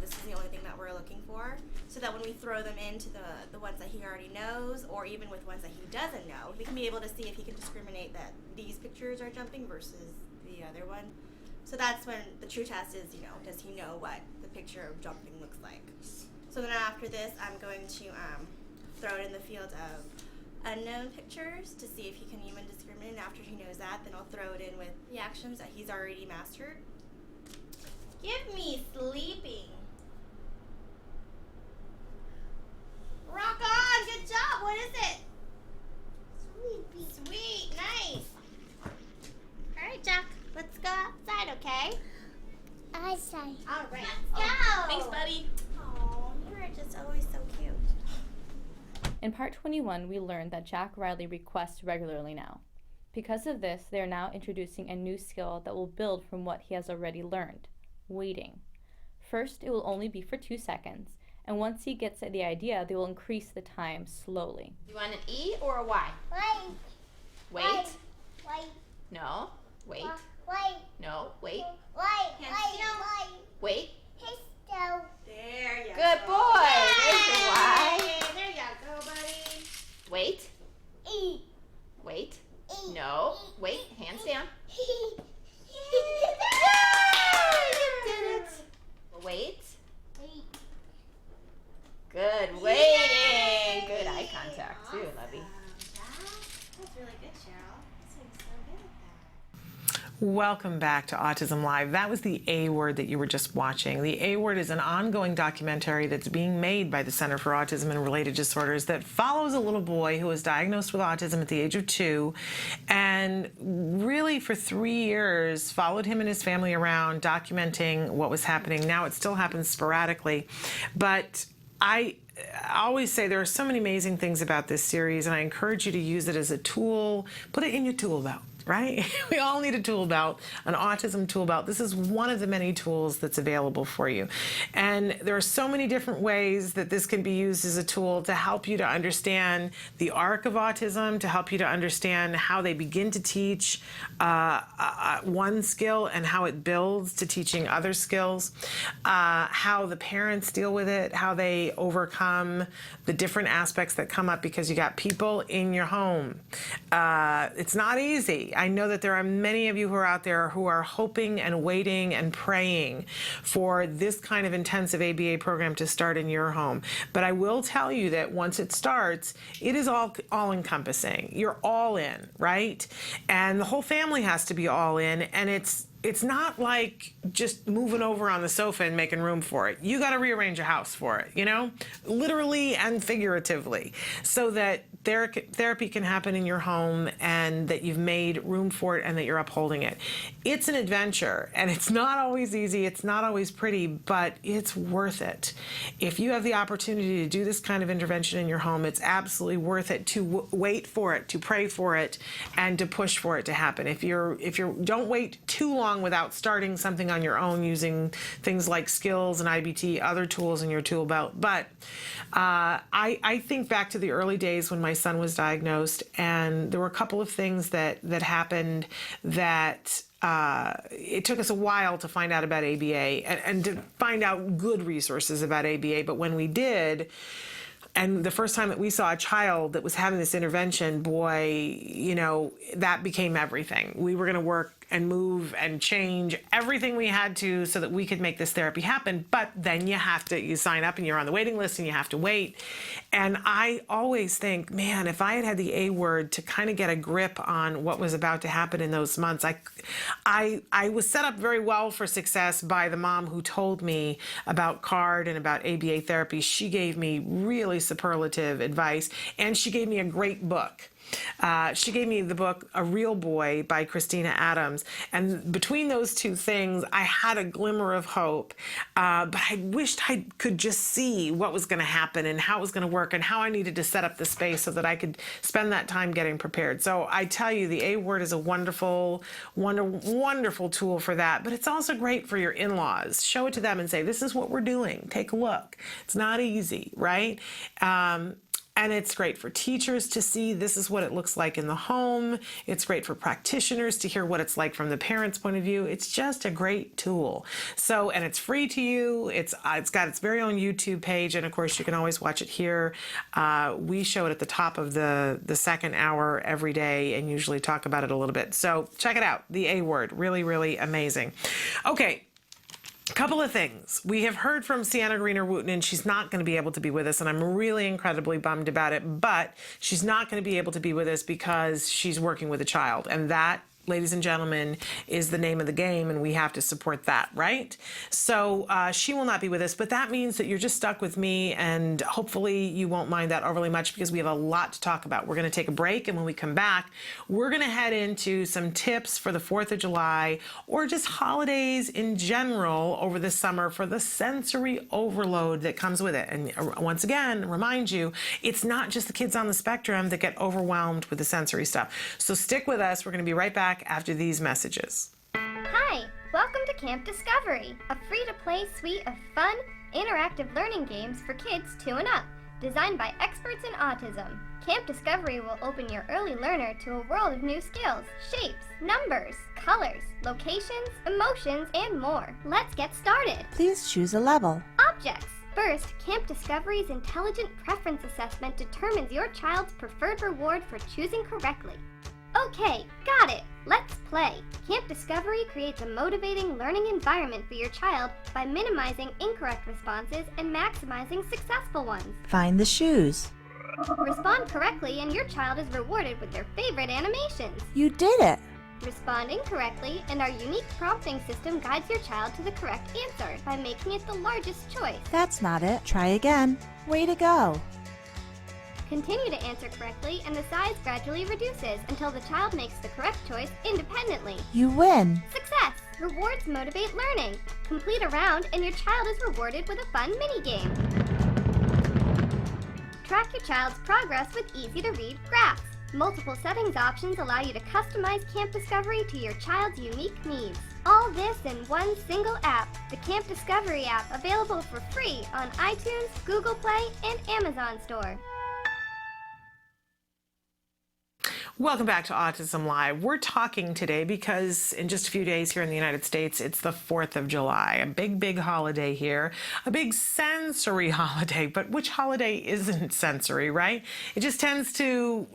this is the only thing that we're looking for, so that when we throw them into the ones that he already knows, or even with ones that he doesn't know, we can be able to see if he can discriminate that these pictures are jumping versus the other one. So that's when the true test is, does he know what the picture of jumping looks like. So then after this, I'm going to throw it in the field of unknown pictures to see if he can even discriminate. And after he knows that, then I'll throw it in with the actions that he's already mastered. Give me sleeping. Rock on, good job. What is it? Sleepy. Sweet, nice. All right, Jack, let's go outside, okay? Outside. All right, let's go. Thanks, buddy. Oh, you're just always so cute. In part 21, we learned that Jack Riley requests regularly now. Because of this, they are now introducing a new skill that will build from what he has already learned, waiting. First, it will only be for 2 seconds, and once he gets the idea, they will increase the time slowly. You want an E or a Y? Wait. Wait. Wait. No. Wait. Wait. No. Wait. Wait. Hands down. Wait. His down. There you go. Good boy. There's your Y. Yay, there you go, buddy. Wait. E. Wait. E. No. Wait. Hands down. E. You did it. Wait. Good. Waiting. Good eye contact too, Lovey. That's really good, Cheryl. This one's so good at that. Welcome back to Autism Live. That was the A Word that you were just watching. The A Word is an ongoing documentary that's being made by the Center for Autism and Related Disorders that follows a little boy who was diagnosed with autism at the age of 2 and really for 3 years followed him and his family around documenting what was happening. Now it still happens sporadically, but I always say there are so many amazing things about this series, and I encourage you to use it as a tool. Put it in your tool belt. right? We all need a tool belt, an autism tool belt. This is one of the many tools that's available for you. And there are so many different ways that this can be used as a tool to help you to understand the arc of autism, to help you to understand how they begin to teach one skill and how it builds to teaching other skills, how the parents deal with it, how they overcome the different aspects that come up because you got people in your home. It's not easy. I know that there are many of you who are out there who are hoping and waiting and praying for this kind of intensive ABA program to start in your home. But I will tell you that once it starts, it is all encompassing. You're all in, right? And the whole family has to be all in, and it's not like just moving over on the sofa and making room for it. You got to rearrange a house for it, you know, literally and figuratively, so that therapy can happen in your home and that you've made room for it and that you're upholding it. It's an adventure, and it's not always easy. It's not always pretty, but it's worth it. If you have the opportunity to do this kind of intervention in your home, it's absolutely worth it to wait for it, to pray for it, and to push for it to happen. If you don't wait too long without starting something on your own using things like skills and IBT, other tools in your tool belt. But I think back to the early days when my son was diagnosed, and there were a couple of things that happened that it took us a while to find out about ABA and to find out good resources about ABA. But when we did, and the first time that we saw a child that was having this intervention, boy, you know, that became everything. We were going to work and move and change everything we had to so that we could make this therapy happen. But then you sign up and you're on the waiting list and you have to wait. And I always think, man, if I had had the A word to kind of get a grip on what was about to happen in those months, I was set up very well for success by the mom who told me about CARD and about ABA therapy. She gave me really superlative advice, and she gave me a great book. She gave me the book A Real Boy by Christina Adams, and between those two things I had a glimmer of hope, but I wished I could just see what was going to happen and how it was going to work and how I needed to set up the space so that I could spend that time getting prepared. So I tell you, the A word is a wonderful tool for that, but it's also great for your in-laws. Show it to them and say, this is what we're doing, take a look. It's not easy, right? And it's great for teachers to see this is what it looks like in the home. It's great for practitioners to hear what it's like from the parent's point of view. It's just a great tool. So, and it's free to you. It's got its very own YouTube page, and of course you can always watch it here. We show it at the top of the second hour every day and usually talk about it a little bit. So check it out, the A word, really, really amazing. Okay. Couple of things. We have heard from Sienna Greener-Wooten, and she's not going to be able to be with us, and I'm really incredibly bummed about it, but she's not going to be able to be with us because she's working with a child, and that, ladies and gentlemen, is the name of the game, and we have to support that, right? So she will not be with us, but that means that you're just stuck with me, and hopefully you won't mind that overly much because we have a lot to talk about. We're going to take a break, and when we come back, we're going to head into some tips for the 4th of July or just holidays in general over the summer for the sensory overload that comes with it. And once again, remind you, it's not just the kids on the spectrum that get overwhelmed with the sensory stuff. So stick with us. We're going to be right back after these messages. Hi, welcome to Camp Discovery, a free-to-play suite of fun, interactive learning games for kids 2 and up, designed by experts in autism. Camp Discovery will open your early learner to a world of new skills, shapes, numbers, colors, locations, emotions, and more. Let's get started. Please choose a level. Objects. First, Camp Discovery's Intelligent Preference Assessment determines your child's preferred reward for choosing correctly. Okay, got it. Let's play. Camp Discovery creates a motivating learning environment for your child by minimizing incorrect responses and maximizing successful ones. Find the shoes. Respond correctly and your child is rewarded with their favorite animations. You did it. Respond incorrectly and our unique prompting system guides your child to the correct answer by making it the largest choice. That's not it. Try again. Way to go. Continue to answer correctly and the size gradually reduces until the child makes the correct choice independently. You win. Success! Rewards motivate learning. Complete a round and your child is rewarded with a fun mini-game. Track your child's progress with easy-to-read graphs. Multiple settings options allow you to customize Camp Discovery to your child's unique needs. All this in one single app, the Camp Discovery app, available for free on iTunes, Google Play, and Amazon Store. Welcome back to Autism Live. We're talking today because in just a few days here in the United States, it's the 4th of July, a big, big holiday here, a big sensory holiday. But which holiday isn't sensory, right? It just tends to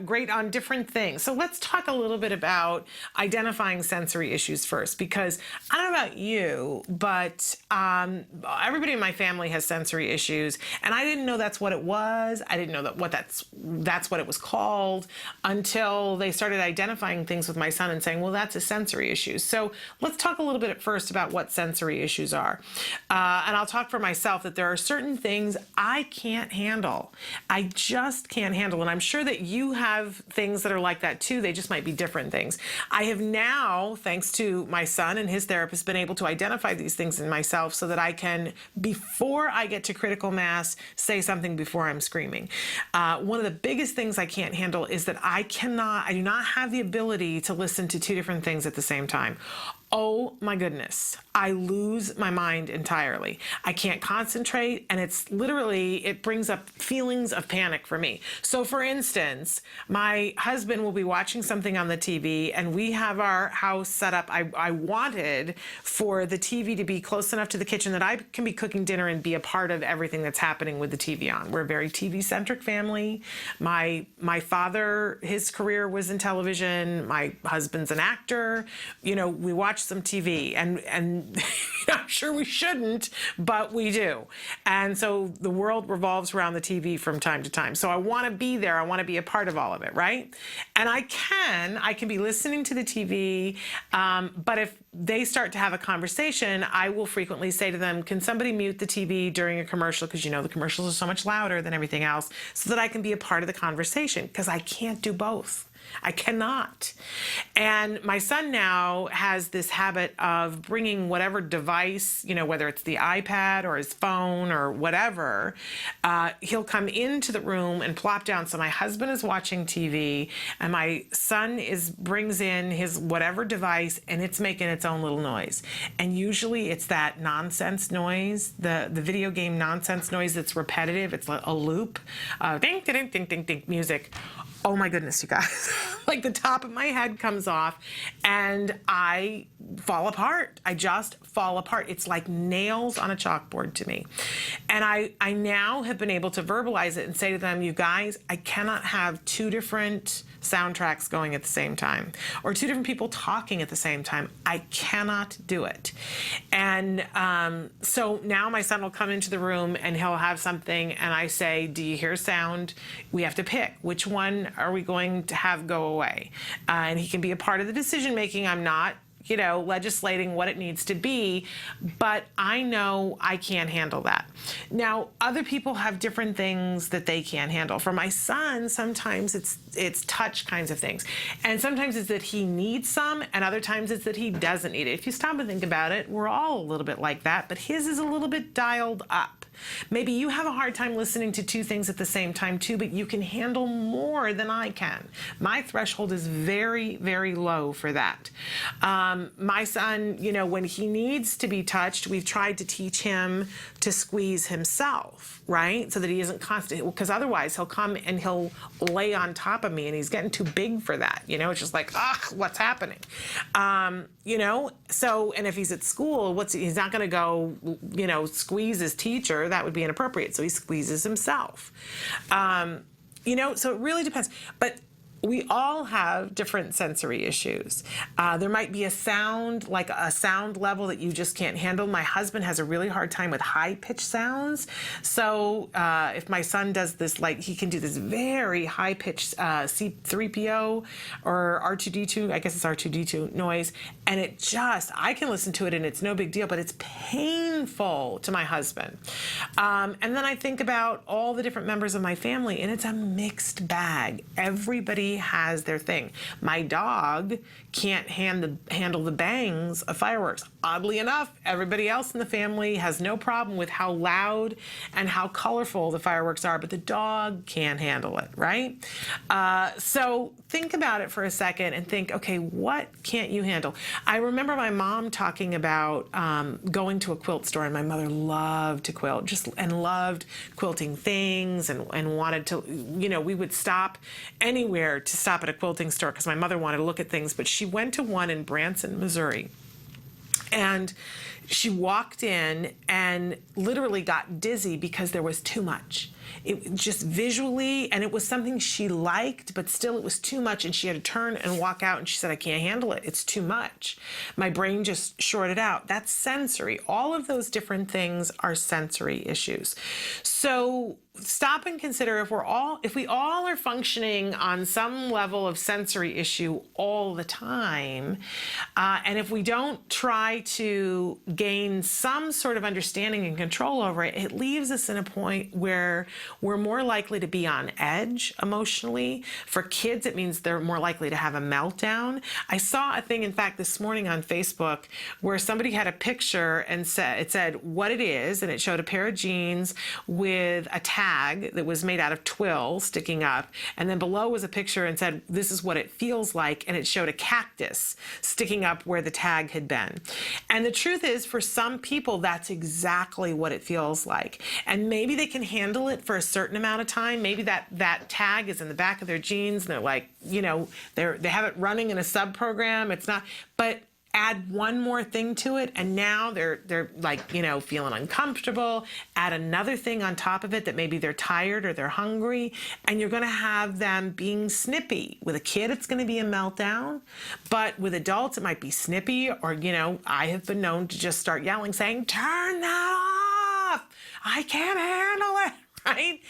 grate on different things. So let's talk a little bit about identifying sensory issues first, because I don't know about you, but everybody in my family has sensory issues, and I didn't know that's what it was. I didn't know that's what it was called until they started identifying things with my son and saying, well, that's a sensory issue. So let's talk a little bit at first about what sensory issues are. And I'll talk for myself that there are certain things I can't handle. I just can't handle. And I'm sure that you have things that are like that too. They just might be different things. I have now, thanks to my son and his therapist, been able to identify these things in myself so that I can, before I get to critical mass, say something before I'm screaming. One of the biggest things I can't handle is that I do not have the ability to listen to two different things at the same time. Oh my goodness, I lose my mind entirely. I can't concentrate, and it's literally, it brings up feelings of panic for me. So for instance, my husband will be watching something on the TV, and we have our house set up. I wanted for the TV to be close enough to the kitchen that I can be cooking dinner and be a part of everything that's happening with the TV on. We're a very TV-centric family. My father, his career was in television. My husband's an actor. You know, we watch some TV, and I'm sure we shouldn't, but we do. And so the world revolves around the TV from time to time. So I want to be there. I want to be a part of all of it, right? And I can be listening to the TV, but if they start to have a conversation, I will frequently say to them, can somebody mute the TV during a commercial? Because you know the commercials are so much louder than everything else, so that I can be a part of the conversation, because I can't do both. I cannot. And my son now has this habit of bringing whatever device, you know, whether it's the iPad or his phone or whatever, he'll come into the room and plop down. So my husband is watching TV, and my son brings in his whatever device, and it's making its own little noise. And usually it's that nonsense noise, the video game nonsense noise that's repetitive. It's like a loop, ding, ding, ding, ding, ding, music. Oh my goodness, you guys. Like the top of my head comes off and I fall apart. I just fall apart. It's like nails on a chalkboard to me. And I now have been able to verbalize it and say to them, you guys, I cannot have two different soundtracks going at the same time, or two different people talking at the same time. I cannot do it. And so now my son will come into the room and he'll have something, and I say, do you hear sound? We have to pick. Which one are we going to have go away? And he can be a part of the decision making. I'm not, you know, legislating what it needs to be, but I know I can't handle that. Now, other people have different things that they can't handle. For my son, sometimes it's touch kinds of things. And sometimes it's that he needs some, and other times it's that he doesn't need it. If you stop and think about it, we're all a little bit like that, but his is a little bit dialed up. Maybe you have a hard time listening to two things at the same time too, but you can handle more than I can. My threshold is very, very low for that. My son, you know, when he needs to be touched, we've tried to teach him to squeeze himself, right? So that he isn't constant, because otherwise he'll come and he'll lay on top of me, and he's getting too big for that. You know, it's just like, what's happening? You know, so, and if he's at school, he's not going to go, you know, squeeze his teacher. That would be inappropriate. So he squeezes himself. You know, so it really depends. But we all have different sensory issues. There might be a sound, like a sound level that you just can't handle. My husband has a really hard time with high-pitched sounds. So if my son does this, like he can do this very high-pitched C-3PO or R2-D2, I guess it's R2-D2 noise, and it just, I can listen to it and it's no big deal, but it's painful to my husband. And then I think about all the different members of my family, and it's a mixed bag. Everybody everybody has their thing. My dog can't handle the bangs of fireworks. Oddly enough, everybody else in the family has no problem with how loud and how colorful the fireworks are, but the dog can't handle it, right? So think about it for a second and think, okay, what can't you handle? I remember my mom talking about going to a quilt store, and my mother loved to quilt, and loved quilting things, and wanted to, we would stop anywhere to stop at a quilting store because my mother wanted to look at things, but she went to one in Branson, Missouri. And she walked in and literally got dizzy because there was too much. It just visually, and it was something she liked, but still it was too much, and she had to turn and walk out, and she said, I can't handle it. It's too much. My brain just shorted out. That's sensory. All of those different things are sensory issues. So stop and consider if we all are functioning on some level of sensory issue all the time, and if we don't try to gain some sort of understanding and control over it, it leaves us in a point where we're more likely to be on edge emotionally. For kids, it means they're more likely to have a meltdown. I saw a thing, in fact, this morning on Facebook where somebody had a picture and it said what it is, and it showed a pair of jeans with a tag that was made out of twill sticking up, and then below was a picture and said this is what it feels like, and it showed a cactus sticking up where the tag had been. And the truth is, for some people, that's exactly what it feels like. And maybe they can handle it for a certain amount of time. Maybe that tag is in the back of their jeans and they're like, they have it running in a sub program. It's not, but add one more thing to it, and now they're like, feeling uncomfortable. Add another thing on top of it that maybe they're tired or they're hungry, and you're going to have them being snippy. With a kid, it's going to be a meltdown, but with adults, it might be snippy, or, I have been known to just start yelling, saying, turn that off! I can't handle it! Right?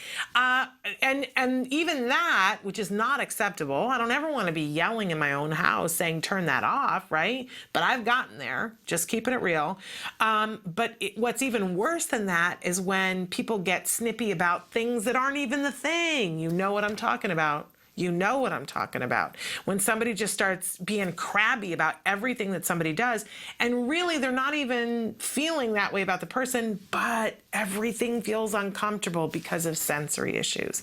And even that, which is not acceptable, I don't ever want to be yelling in my own house saying, turn that off, right? But I've gotten there, just keeping it real. But what's even worse than that is when people get snippy about things that aren't even the thing. You know what I'm talking about. You know what I'm talking about. When somebody just starts being crabby about everything that somebody does, and really they're not even feeling that way about the person, but everything feels uncomfortable because of sensory issues.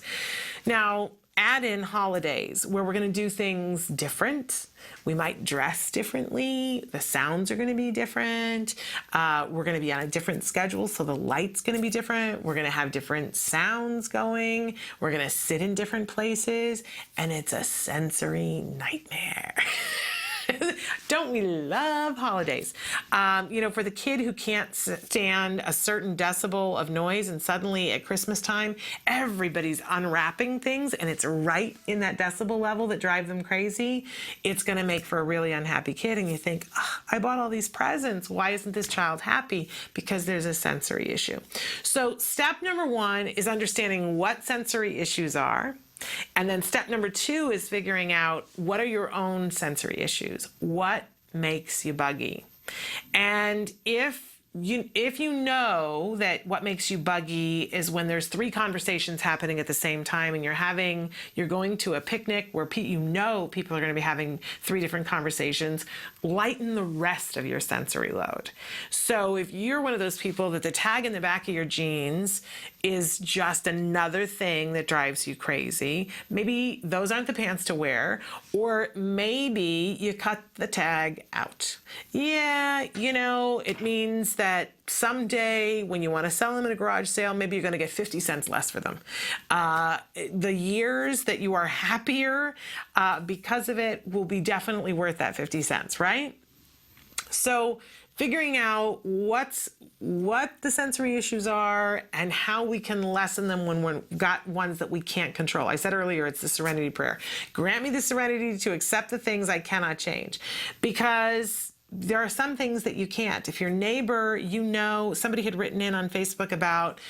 Now, add in holidays where we're going to do things different. We might dress differently. The sounds are going to be different. We're going to be on a different schedule, so the light's going to be different. We're going to have different sounds going. We're going to sit in different places, and it's a sensory nightmare. Don't we love holidays? For the kid who can't stand a certain decibel of noise, and suddenly at Christmas time, everybody's unwrapping things and it's right in that decibel level that drive them crazy, it's going to make for a really unhappy kid. And you think, I bought all these presents. Why isn't this child happy? Because there's a sensory issue. So step number 1 is understanding what sensory issues are. And then step number 2 is figuring out what are your own sensory issues. What makes you buggy? And if you know that what makes you buggy is when there's 3 conversations happening at the same time, and you're going to a picnic where people are going to be having 3 different conversations, lighten the rest of your sensory load. So if you're one of those people that the tag in the back of your jeans is just another thing that drives you crazy, maybe those aren't the pants to wear, or maybe you cut the tag out. Yeah, it means that someday when you want to sell them in a garage sale, maybe you're going to get 50 cents less for them. The years that you are happier because of it will be definitely worth that 50 cents, right? So figuring out what the sensory issues are and how we can lessen them when we've got ones that we can't control. I said earlier, it's the serenity prayer. Grant me the serenity to accept the things I cannot change. Because there are some things that you can't. If your neighbor, you know, somebody had written in on Facebook about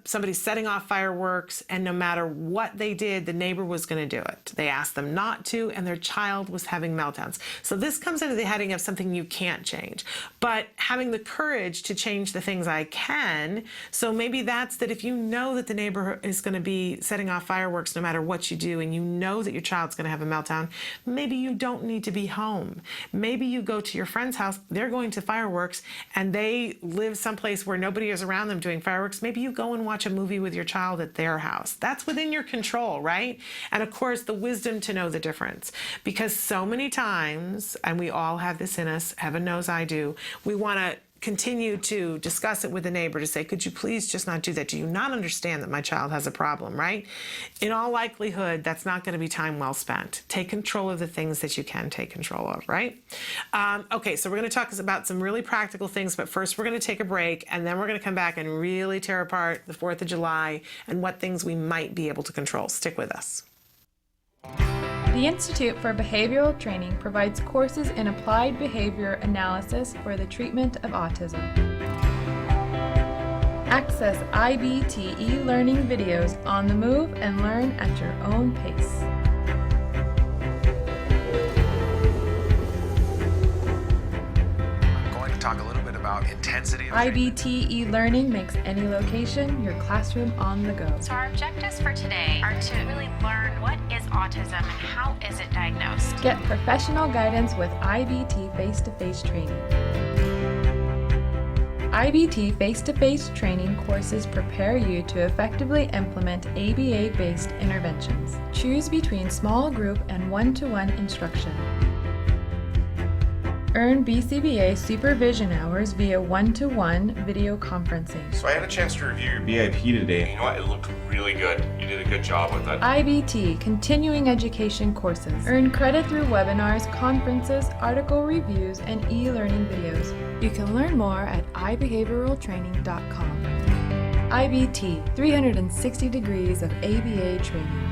somebody setting off fireworks, and no matter what they did, the neighbor was going to do it. They asked them not to, and their child was having meltdowns. So this comes into the heading of something you can't change, but having the courage to change the things I can. So maybe that's that if you know that the neighbor is going to be setting off fireworks no matter what you do, and you know that your child's going to have a meltdown, maybe you don't need to be home. Maybe you go to your friend's house, they're going to fireworks, and they live someplace where nobody is around them doing fireworks. Maybe you go and watch a movie with your child at their house. That's within your control, right? And of course, the wisdom to know the difference. Because so many times, and we all have this in us, heaven knows I do, we want to continue to discuss it with the neighbor to say, could you please just not do that? Do you not understand that my child has a problem, right? In all likelihood, that's not going to be time well spent. Take control of the things that you can take control of, right? Okay, so we're going to talk about some really practical things, but first we're going to take a break, and then we're going to come back and really tear apart the 4th of July and what things we might be able to control. Stick with us. The Institute for Behavioral Training provides courses in applied behavior analysis for the treatment of autism. Access IBT e-learning videos on the move and learn at your own pace. I'm going to talk a little bit about intensity of IBT e-learning makes any location your classroom on the go. So our objectives for today are to really learn what is autism and how is it diagnosed. Get professional guidance with IBT face-to-face training. IBT face-to-face training courses prepare you to effectively implement ABA-based interventions. Choose between small group and one-to-one instruction. Earn BCBA supervision hours via one-to-one video conferencing. So I had a chance to review your BIP today. You know what? It looked really good. You did a good job with it. IBT continuing education courses. Earn credit through webinars, conferences, article reviews, and e-learning videos. You can learn more at ibehavioraltraining.com. IBT, 360 degrees of ABA training.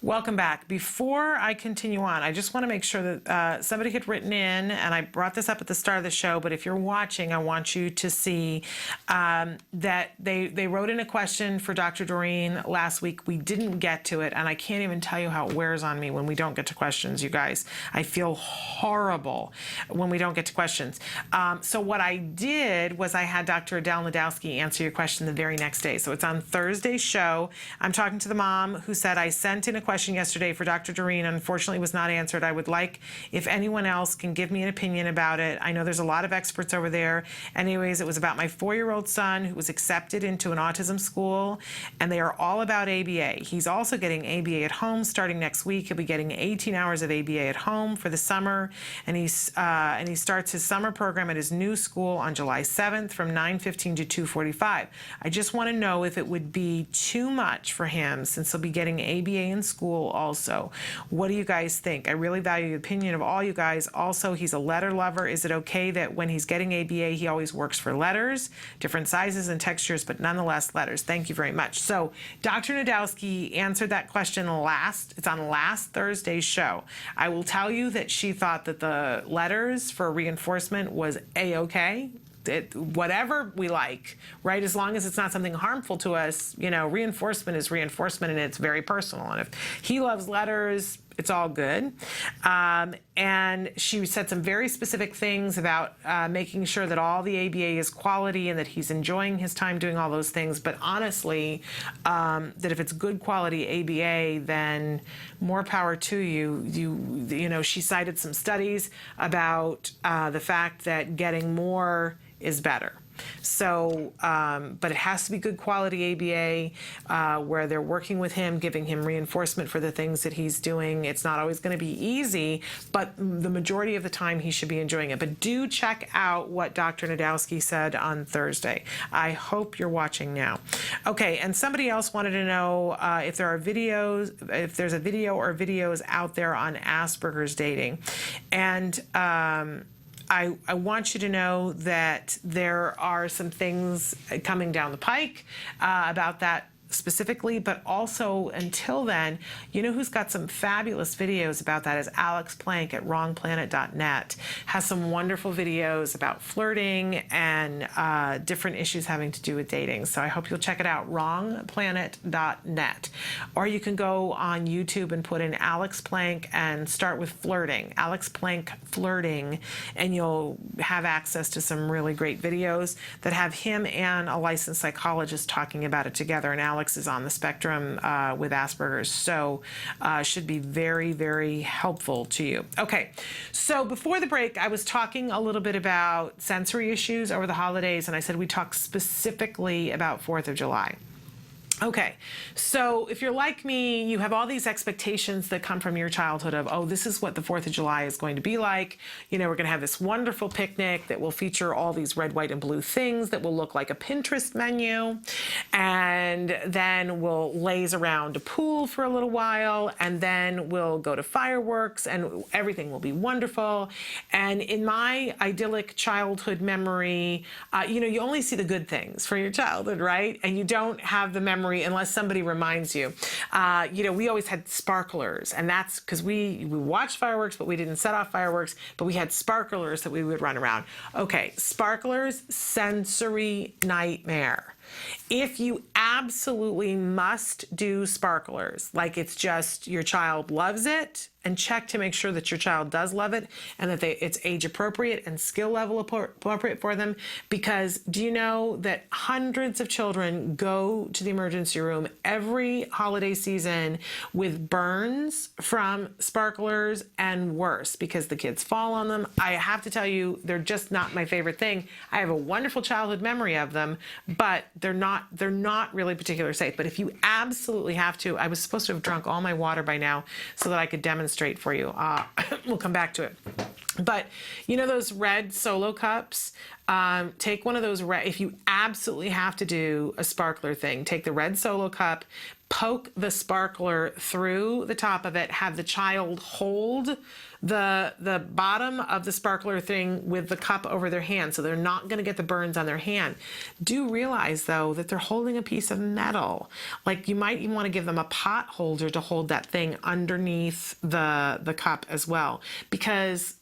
Welcome back. Before I continue on, I just want to make sure that somebody had written in, and I brought this up at the start of the show, but if you're watching, I want you to see that they wrote in a question for Dr. Doreen last week. We didn't get to it, and I can't even tell you how it wears on me when we don't get to questions, you guys. I feel horrible when we don't get to questions. So what I did was I had Dr. Adele Nadowski answer your question the very next day. So it's on Thursday's show. I'm talking to the mom who said, I sent in a question yesterday for Dr. Doreen. Unfortunately, was not answered. I would like if anyone else can give me an opinion about it. I know there's a lot of experts over there. Anyways, it was about my 4-year-old son who was accepted into an autism school, and they are all about ABA. He's also getting ABA at home starting next week. He'll be getting 18 hours of ABA at home for the summer, and he starts his summer program at his new school on July 7th from 9:15 to 2:45. I just want to know if it would be too much for him since he'll be getting ABA in school also. What do you guys think? I really value the opinion of all you guys. Also, he's a letter lover. Is it okay that when he's getting ABA, he always works for letters, different sizes and textures, but nonetheless letters? Thank you very much. So Dr. Nadowski answered that question it's on last Thursday's show. I will tell you that she thought that the letters for reinforcement was A-okay. Whatever we like, right? As long as it's not something harmful to us, reinforcement is reinforcement, and it's very personal. And if he loves letters, it's all good. And she said some very specific things about making sure that all the ABA is quality and that he's enjoying his time doing all those things. But honestly, that if it's good quality ABA, then more power to you. She cited some studies about the fact that getting more is better. So, but it has to be good quality ABA where they're working with him, giving him reinforcement for the things that he's doing. It's not always going to be easy, but the majority of the time he should be enjoying it. But do check out what Dr. Nadowski said on Thursday. I hope you're watching now. Okay, and somebody else wanted to know if there's a video or videos out there on Asperger's dating. And I want you to know that there are some things coming down the pike about that specifically, but also until then, you know who's got some fabulous videos about that is Alex Plank at wrongplanet.net. Has some wonderful videos about flirting and different issues having to do with dating. So I hope you'll check it out, wrongplanet.net. Or you can go on YouTube and put in Alex Plank and start with flirting, Alex Plank flirting, and you'll have access to some really great videos that have him and a licensed psychologist talking about it together. And Alex is on the spectrum with Asperger's, so should be very, very helpful to you. Okay, so before the break, I was talking a little bit about sensory issues over the holidays, and I said we talk specifically about 4th of July. Okay, so if you're like me, you have all these expectations that come from your childhood of, oh, this is what the 4th of July is going to be like. You know, we're going to have this wonderful picnic that will feature all these red, white, and blue things that will look like a Pinterest menu. And then we'll laze around a pool for a little while, and then we'll go to fireworks, and everything will be wonderful. And in my idyllic childhood memory, you know, you only see the good things for your childhood, right? And you don't have the memory unless somebody reminds you. You know, we always had sparklers, and that's because we watched fireworks, but we didn't set off fireworks, but we had sparklers that we would run around. Okay, sparklers, sensory nightmare. If you absolutely must do sparklers, like it's just your child loves it, and check to make sure that your child does love it and that it's age appropriate and skill level appropriate for them. Because do you know that hundreds of children go to the emergency room every holiday season with burns from sparklers and worse because the kids fall on them? I have to tell you, they're just not my favorite thing. I have a wonderful childhood memory of them, but they're not really particularly safe. But if you absolutely have to, I was supposed to have drunk all my water by now so that I could demonstrate for you. We'll come back to it. But you know those red Solo cups? Take one of those red, if you absolutely have to do a sparkler thing, take the red Solo cup, poke the sparkler through the top of it, have the child hold the bottom of the sparkler thing with the cup over their hand so they're not going to get the burns on their hand. Do realize though that they're holding a piece of metal. Like you might even want to give them a pot holder to hold that thing underneath the cup as well, because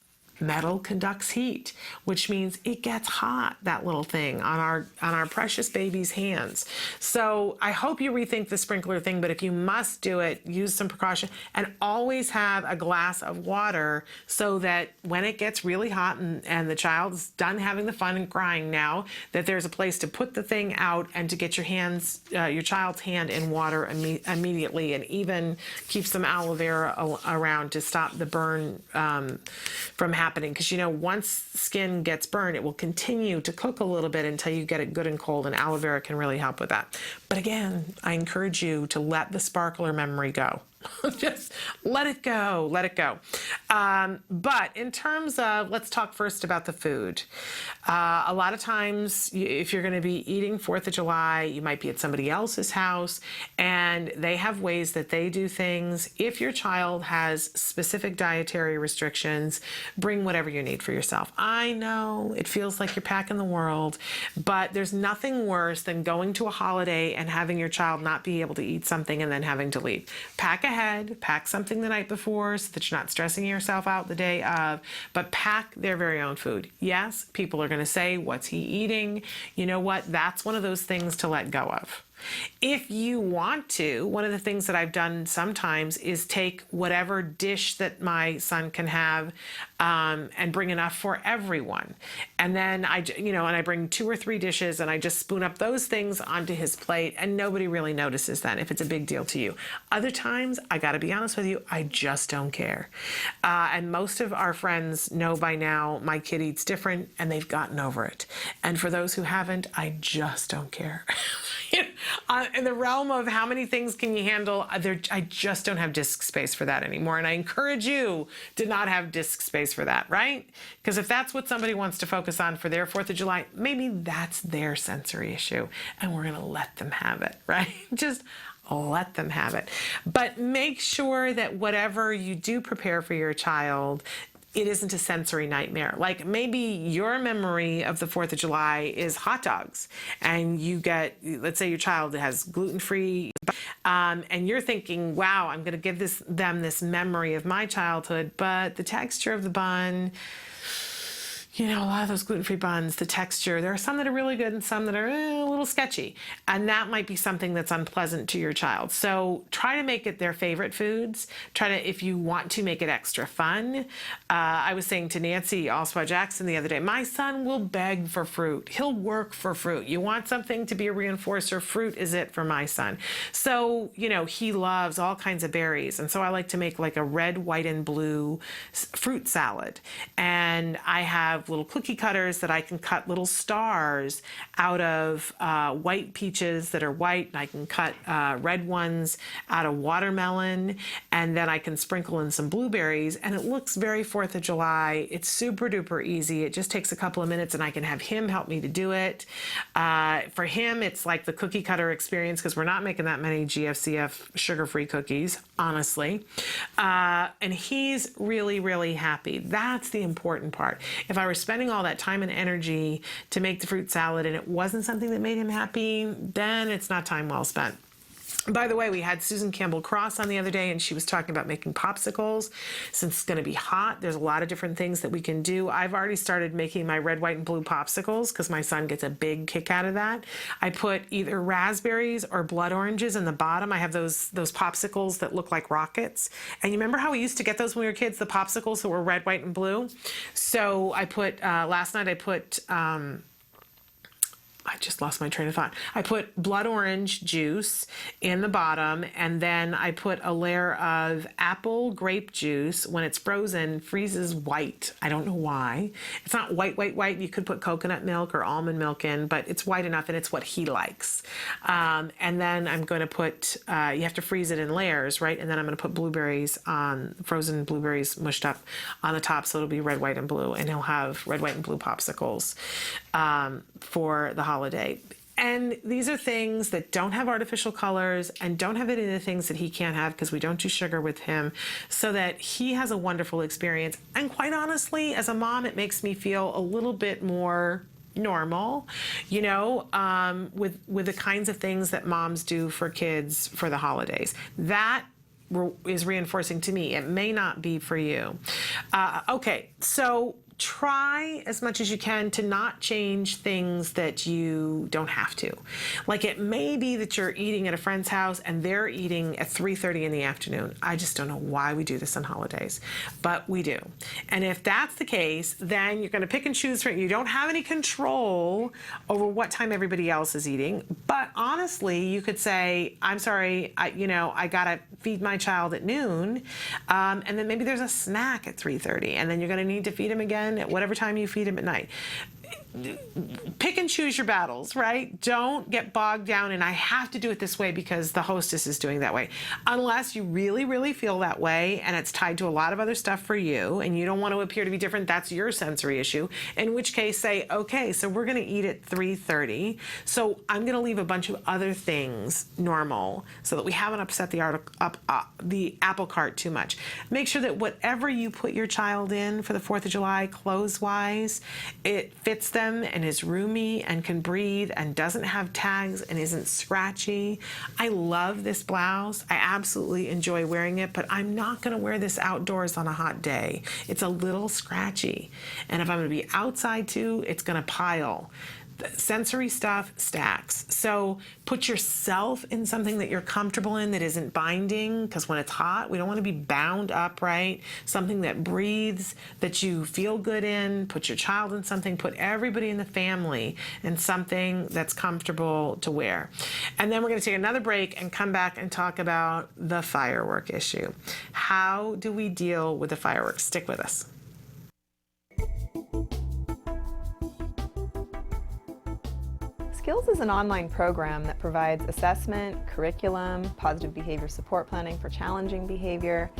metal conducts heat, which means it gets hot, that little thing on our precious baby's hands. So I hope you rethink the sprinkler thing, but if you must do it, use some precaution and always have a glass of water so that when it gets really hot and the child's done having the fun and crying now, that there's a place to put the thing out and to get your child's hand in water immediately, and even keep some aloe vera around to stop the burn from happening. Because you know, once skin gets burned, it will continue to cook a little bit until you get it good and cold, and aloe vera can really help with that. But again, I encourage you to let the sparkler memory go. Just let it go, let it go. But in terms of, let's talk first about the food. A lot of times, if you're going to be eating 4th of July, you might be at somebody else's house, and they have ways that they do things. If your child has specific dietary restrictions, bring whatever you need for yourself. I know it feels like you're packing the world, but there's nothing worse than going to a holiday and having your child not be able to eat something and then having to leave. Pack ahead, pack something the night before so that you're not stressing yourself out the day of, but pack their very own food. Yes, people are going to say, what's he eating? You know what? That's one of those things to let go of. If you want to, one of the things that I've done sometimes is take whatever dish that my son can have and bring enough for everyone. And then I bring 2 or 3 dishes and I just spoon up those things onto his plate, and nobody really notices then if it's a big deal to you. Other times, I got to be honest with you, I just don't care. And most of our friends know by now my kid eats different, and they've gotten over it. And for those who haven't, I just don't care. In the realm of how many things can you handle, I just don't have disk space for that anymore. And I encourage you to not have disk space for that, right? Because if that's what somebody wants to focus on for their 4th of July, maybe that's their sensory issue, and we're going to let them have it, right? Just let them have it. But make sure that whatever you do prepare for your child, it isn't a sensory nightmare. Like maybe your memory of the 4th of July is hot dogs, and you get, let's say your child has gluten-free, and you're thinking, wow, I'm going to give them this memory of my childhood, but the texture of the bun, you know, a lot of those gluten-free buns, the texture, there are some that are really good and some that are a little sketchy. And that might be something that's unpleasant to your child. So try to make it their favorite foods. Try to, if you want to, make it extra fun. I was saying to Nancy Allspaw Jackson the other day, my son will beg for fruit. He'll work for fruit. You want something to be a reinforcer, fruit is it for my son. So, you know, he loves all kinds of berries. And so I like to make like a red, white, and blue fruit salad. And I have little cookie cutters that I can cut little stars out of white peaches that are white, and I can cut red ones out of watermelon, and then I can sprinkle in some blueberries, and it looks very 4th of July. It's super duper easy. It just takes a couple of minutes, and I can have him help me to do it. For him, it's like the cookie cutter experience, because we're not making that many GFCF sugar-free cookies, honestly. And he's really, really happy. That's the important part. If I were spending all that time and energy to make the fruit salad and it wasn't something that made him happy, then it's not time well spent. By the way, we had Susan Campbell Cross on the other day, and she was talking about making popsicles. Since it's going to be hot, there's a lot of different things that we can do. I've already started making my red, white, and blue popsicles because my son gets a big kick out of that. I put either raspberries or blood oranges in the bottom. I have those popsicles that look like rockets. And you remember how we used to get those when we were kids, the popsicles that were red, white, and blue? So I put, last night I put, I just lost my train of thought. I put blood orange juice in the bottom, and then I put a layer of apple grape juice. When it's frozen, freezes white. I don't know why. It's not white, white, white. You could put coconut milk or almond milk in, but it's white enough, and it's what he likes. And then I'm going to put, you have to freeze it in layers, right? And then I'm going to put blueberries on, frozen blueberries mushed up on the top, so it'll be red, white, and blue. And he'll have red, white, and blue popsicles for the holiday. And these are things that don't have artificial colors and don't have any of the things that he can't have, because we don't do sugar with him, so that he has a wonderful experience. And quite honestly, as a mom, it makes me feel a little bit more normal, you know, with the kinds of things that moms do for kids for the holidays. That is reinforcing to me. It may not be for you. Okay, so try as much as you can to not change things that you don't have to. Like, it may be that you're eating at a friend's house and they're eating at 3:30 in the afternoon. I just don't know why we do this on holidays, but we do. And if that's the case, then you're going to pick and choose for it. You don't have any control over what time everybody else is eating. But honestly, you could say, I'm sorry, I got to feed my child at noon. And then maybe there's a snack at 3:30, and then you're going to need to feed him again at whatever time you feed him at night. Pick and choose your battles, right? Don't get bogged down and I have to do it this way because the hostess is doing that way. Unless you really, really feel that way and it's tied to a lot of other stuff for you and you don't want to appear to be different, that's your sensory issue. In which case, say, okay, so we're going to eat at 3:30. So I'm going to leave a bunch of other things normal so that we haven't upset the apple cart too much. Make sure that whatever you put your child in for the 4th of July, clothes-wise, it fits them and is roomy and can breathe and doesn't have tags and isn't scratchy. I love this blouse. I absolutely enjoy wearing it, but I'm not going to wear this outdoors on a hot day. It's a little scratchy. And if I'm going to be outside too, it's going to pile. Sensory stuff stacks. So put yourself in something that you're comfortable in that isn't binding, because when it's hot, we don't want to be bound up, right? Something that breathes, that you feel good in. Put your child in something, put everybody in the family in something that's comfortable to wear. And then we're going to take another break and come back and talk about the firework issue. How do we deal with the fireworks? Stick with us. Skills is an online program that provides assessment, curriculum, positive behavior support planning for challenging behavior,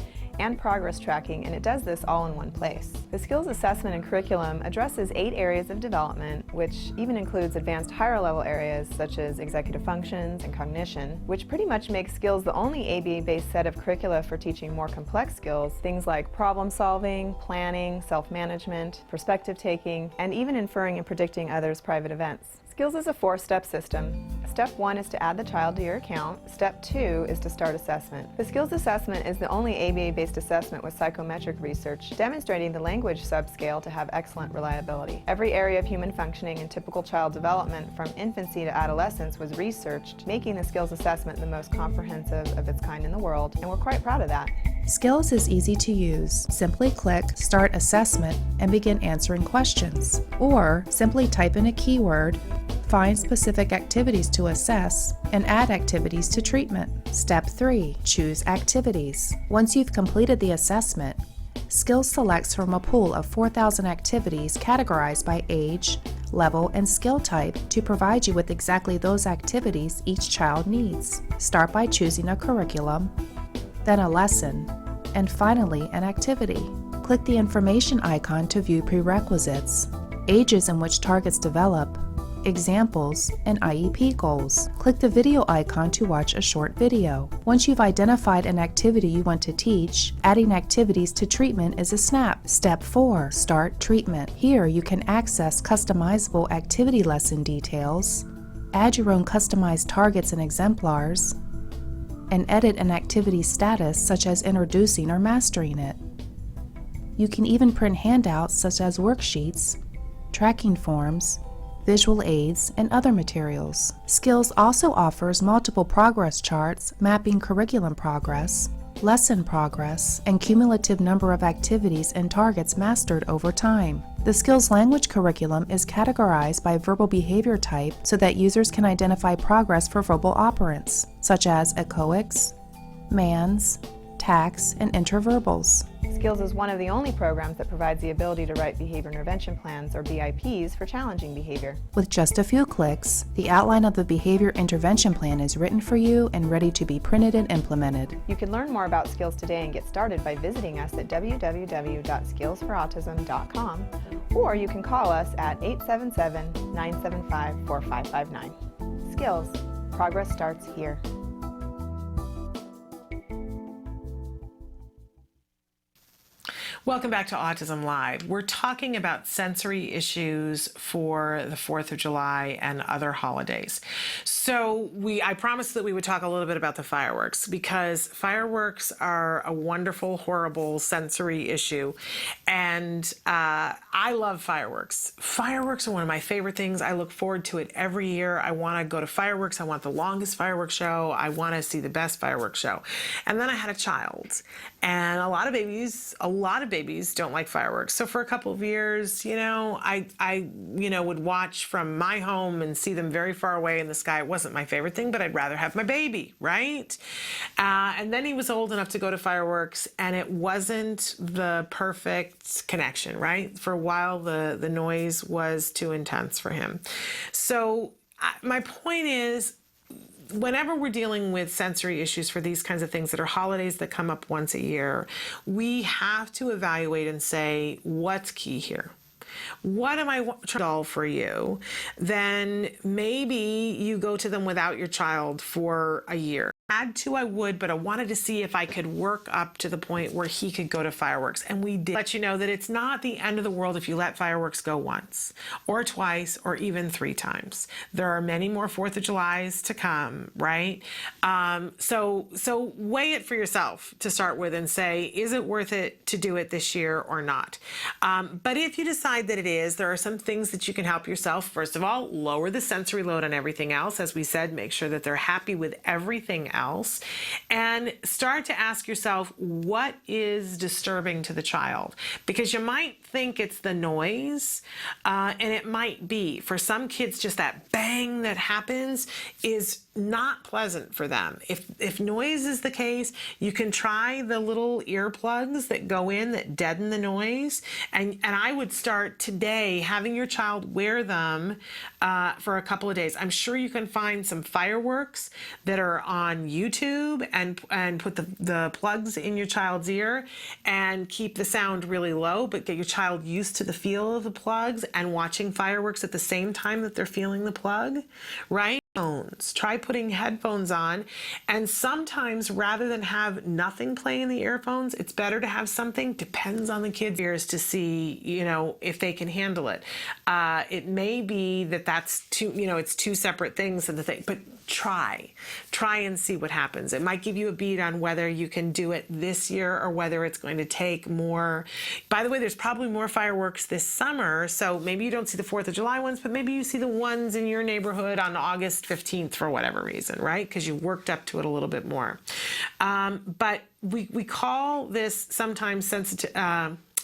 and progress tracking, and it does this all in one place. The skills assessment and curriculum addresses 8 areas of development, which even includes advanced higher level areas such as executive functions and cognition, which pretty much makes skills the only ABA-based set of curricula for teaching more complex skills, things like problem solving, planning, self-management, perspective taking, and even inferring and predicting others' private events. Skills is a 4-step system. Step 1 is to add the child to your account. Step 2 is to start assessment. The skills assessment is the only ABA-based assessment with psychometric research demonstrating the language subscale to have excellent reliability. Every area of human functioning and typical child development from infancy to adolescence was researched, making the skills assessment the most comprehensive of its kind in the world, and we're quite proud of that. Skills is easy to use. Simply click Start Assessment and begin answering questions. Or simply type in a keyword, find specific activities to assess, and add activities to treatment. Step 3. Choose activities. Once you've completed the assessment, Skills selects from a pool of 4,000 activities categorized by age, level, and skill type to provide you with exactly those activities each child needs. Start by choosing a curriculum, then a lesson, and finally an activity. Click the information icon to view prerequisites, ages in which targets develop, examples, and IEP goals. Click the video icon to watch a short video. Once you've identified an activity you want to teach, adding activities to treatment is a snap. Step 4. Start treatment. Here you can access customizable activity lesson details, add your own customized targets and exemplars, and edit an activity status such as introducing or mastering it. You can even print handouts such as worksheets, tracking forms, visual aids, and other materials. Skills also offers multiple progress charts mapping curriculum progress, lesson progress, and cumulative number of activities and targets mastered over time. The Skills language curriculum is categorized by verbal behavior type so that users can identify progress for verbal operants, such as echoics, mans, tax, and interverbals. Skills is one of the only programs that provides the ability to write behavior intervention plans, or BIPs, for challenging behavior. With just a few clicks, the outline of the behavior intervention plan is written for you and ready to be printed and implemented. You can learn more about Skills today and get started by visiting us at www.skillsforautism.com, or you can call us at 877-975-4559. Skills. Progress starts here. Welcome back to Autism Live. We're talking about sensory issues for the 4th of July and other holidays. So I promised that we would talk a little bit about the fireworks, because fireworks are a wonderful, horrible sensory issue. And I love fireworks. Fireworks are one of my favorite things. I look forward to it every year. I want to go to fireworks. I want the longest fireworks show. I want to see the best fireworks show. And then I had a child. And a lot of babies don't like fireworks. So for a couple of years, I would watch from my home and see them very far away in the sky. It wasn't my favorite thing, but I'd rather have my baby, right? And then he was old enough to go to fireworks, and it wasn't the perfect connection, right? For a while, the noise was too intense for him. So my point is, whenever we're dealing with sensory issues for these kinds of things that are holidays that come up once a year, we have to evaluate and say, what's key here? What am I trying for you? Then maybe you go to them without your child for a year. Had to, I would, but I wanted to see if I could work up to the point where he could go to fireworks. And we did. Let you know that it's not the end of the world if you let fireworks go once or twice or even 3 times. There are many more 4th of Julys to come, right? So weigh it for yourself to start with and say, is it worth it to do it this year or not? But if you decide that it is, there are some things that you can help yourself. First of all, lower the sensory load on everything else. As we said, make sure that they're happy with everything else. And start to ask yourself, what is disturbing to the child? Because you might think it's the noise, and it might be. For some kids, just that bang that happens is not pleasant for them. If noise is the case, you can try the little earplugs that go in that deaden the noise. And I would start today having your child wear them for a couple of days. I'm sure you can find some fireworks that are on YouTube and put the plugs in your child's ear and keep the sound really low, but get your child used to the feel of the plugs and watching fireworks at the same time that they're feeling the plug, right? Try putting headphones on, and sometimes rather than have nothing play in the earphones, it's better to have something. Depends on the kid's ears to see, if they can handle it. It may be that's two, it's two separate things, but try and see what happens. It might give you a beat on whether you can do it this year or whether it's going to take more. By the way, there's probably more fireworks this summer, so maybe you don't see the 4th of July ones, but maybe you see the ones in your neighborhood on August 15th for whatever reason, right? Because you worked up to it a little bit more. But we call this sometimes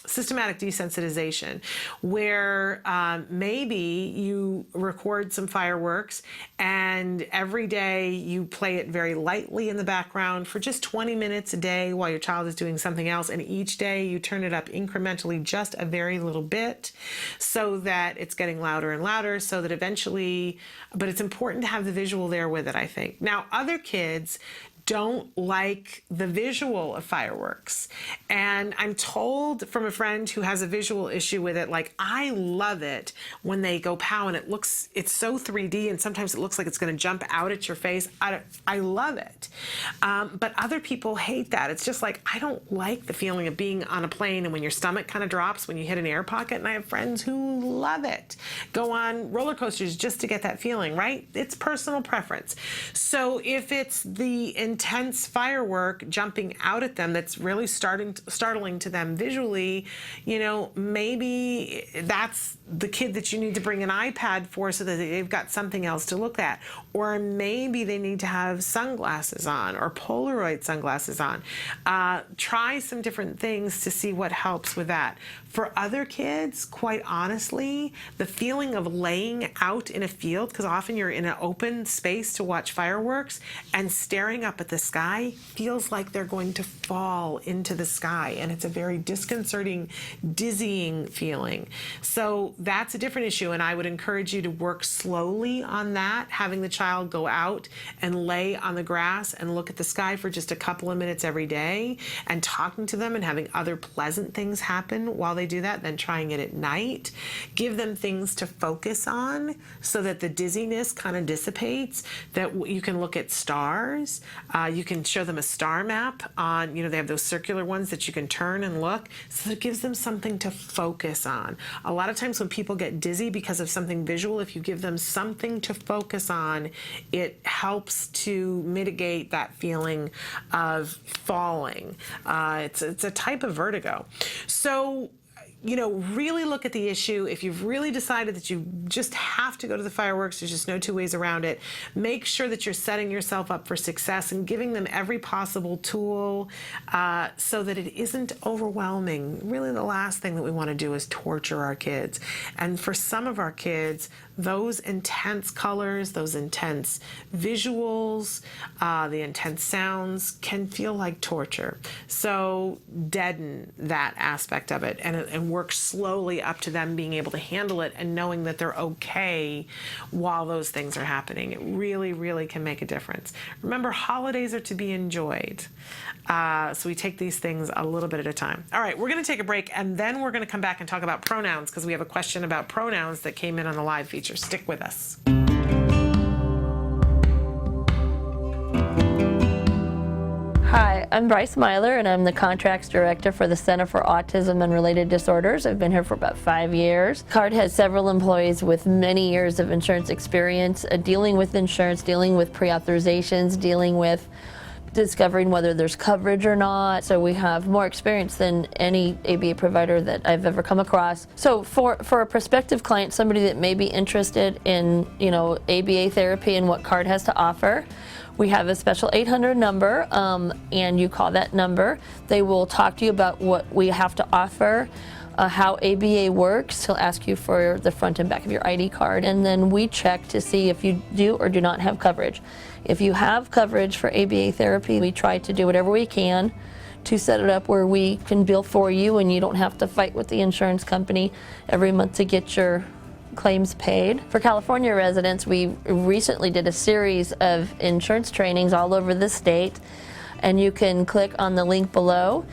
systematic desensitization, where maybe you record some fireworks and every day you play it very lightly in the background for just 20 minutes a day while your child is doing something else, and each day you turn it up incrementally just a very little bit so that it's getting louder and louder, so that eventually, but it's important to have the visual there with it, I think. Now, other kids don't like the visual of fireworks. And I'm told from a friend who has a visual issue with it, like, I love it when they go pow and it's so 3D and sometimes it looks like it's gonna jump out at your face. I love it. But other people hate that. It's just like, I don't like the feeling of being on a plane and when your stomach kind of drops when you hit an air pocket, and I have friends who love it. Go on roller coasters just to get that feeling, right? It's personal preference. So if it's the intense firework jumping out at them that's really startling to them visually, maybe that's the kid that you need to bring an iPad for so that they've got something else to look at. Or maybe they need to have sunglasses on or Polaroid sunglasses on. Try some different things to see what helps with that. For other kids, quite honestly, the feeling of laying out in a field, because often you're in an open space to watch fireworks, and staring up at the sky feels like they're going to fall into the sky, and it's a very disconcerting, dizzying feeling. So that's a different issue, and I would encourage you to work slowly on that, having the child go out and lay on the grass and look at the sky for just a couple of minutes every day, and talking to them and having other pleasant things happen while they do that, then trying it at night. Give them things to focus on so that the dizziness kind of dissipates, that you can look at stars. You can show them a star map on, they have those circular ones that you can turn and look, so it gives them something to focus on. A lot of times when people get dizzy because of something visual, if you give them something to focus on, it helps to mitigate that feeling of falling. It's a type of vertigo. So, really look at the issue. If you've really decided that you just have to go to the fireworks, there's just no two ways around it, make sure that you're setting yourself up for success and giving them every possible tool so that it isn't overwhelming. Really, the last thing that we want to do is torture our kids. And for some of our kids, those intense colors, those intense visuals, the intense sounds can feel like torture. So deaden that aspect of it and work slowly up to them being able to handle it and knowing that they're okay while those things are happening. It really, really can make a difference. Remember, holidays are to be enjoyed. So we take these things a little bit at a time. All right, we're going to take a break, and then we're going to come back and talk about pronouns, because we have a question about pronouns that came in on the live feature. Stick with us. Hi, I'm Bryce Myler, and I'm the Contracts Director for the Center for Autism and Related Disorders. I've been here for about 5 years. CARD has several employees with many years of insurance experience, dealing with insurance, dealing with pre-authorizations, dealing with discovering whether there's coverage or not. So we have more experience than any ABA provider that I've ever come across. So for a prospective client, somebody that may be interested in, ABA therapy and what CARD has to offer, we have a special 800 number, and you call that number. They will talk to you about what we have to offer. how ABA works. He'll ask you for the front and back of your ID card, and then we check to see if you do or do not have coverage. If you have coverage for ABA therapy, we try to do whatever we can to set it up where we can bill for you and you don't have to fight with the insurance company every month to get your claims paid. For California residents, we recently did a series of insurance trainings all over the state, and you can click on the link below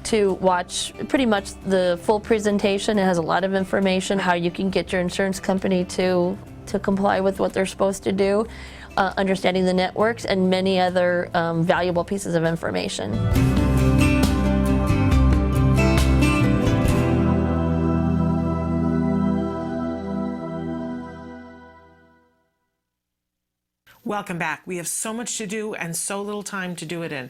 to watch pretty much the full presentation. It has a lot of information, how you can get your insurance company to comply with what they're supposed to do, understanding the networks, and many other valuable pieces of information. Welcome back. We have so much to do and so little time to do it in.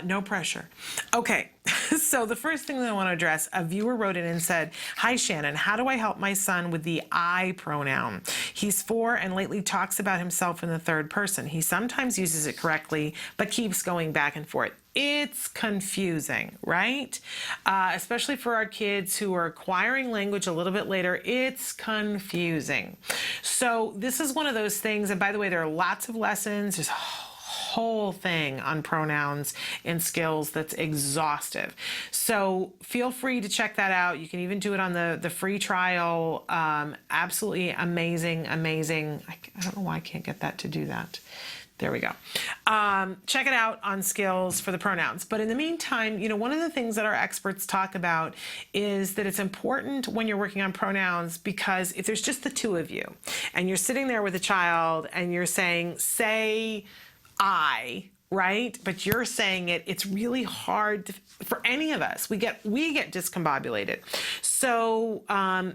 No pressure. Okay, so the first thing that I want to address, a viewer wrote in and said, "Hi Shannon, how do I help my son with the I pronoun? He's 4 and lately talks about himself in the third person. He sometimes uses it correctly, but keeps going back and forth." It's confusing, right? Especially for our kids who are acquiring language a little bit later, it's confusing. So this is one of those things, and by the way, there are lots of lessons. There's a whole thing on pronouns and skills that's exhaustive. So feel free to check that out. You can even do it on the free trial. Absolutely amazing, amazing. I don't know why I can't get that to do that. There we go. Check it out on skills for the pronouns. But in the meantime, you know, one of the things that our experts talk about is that it's important when you're working on pronouns, because if there's just the two of you and you're sitting there with a child and you're saying, say I, right? But you're saying it, it's really hard for any of us. We get discombobulated. So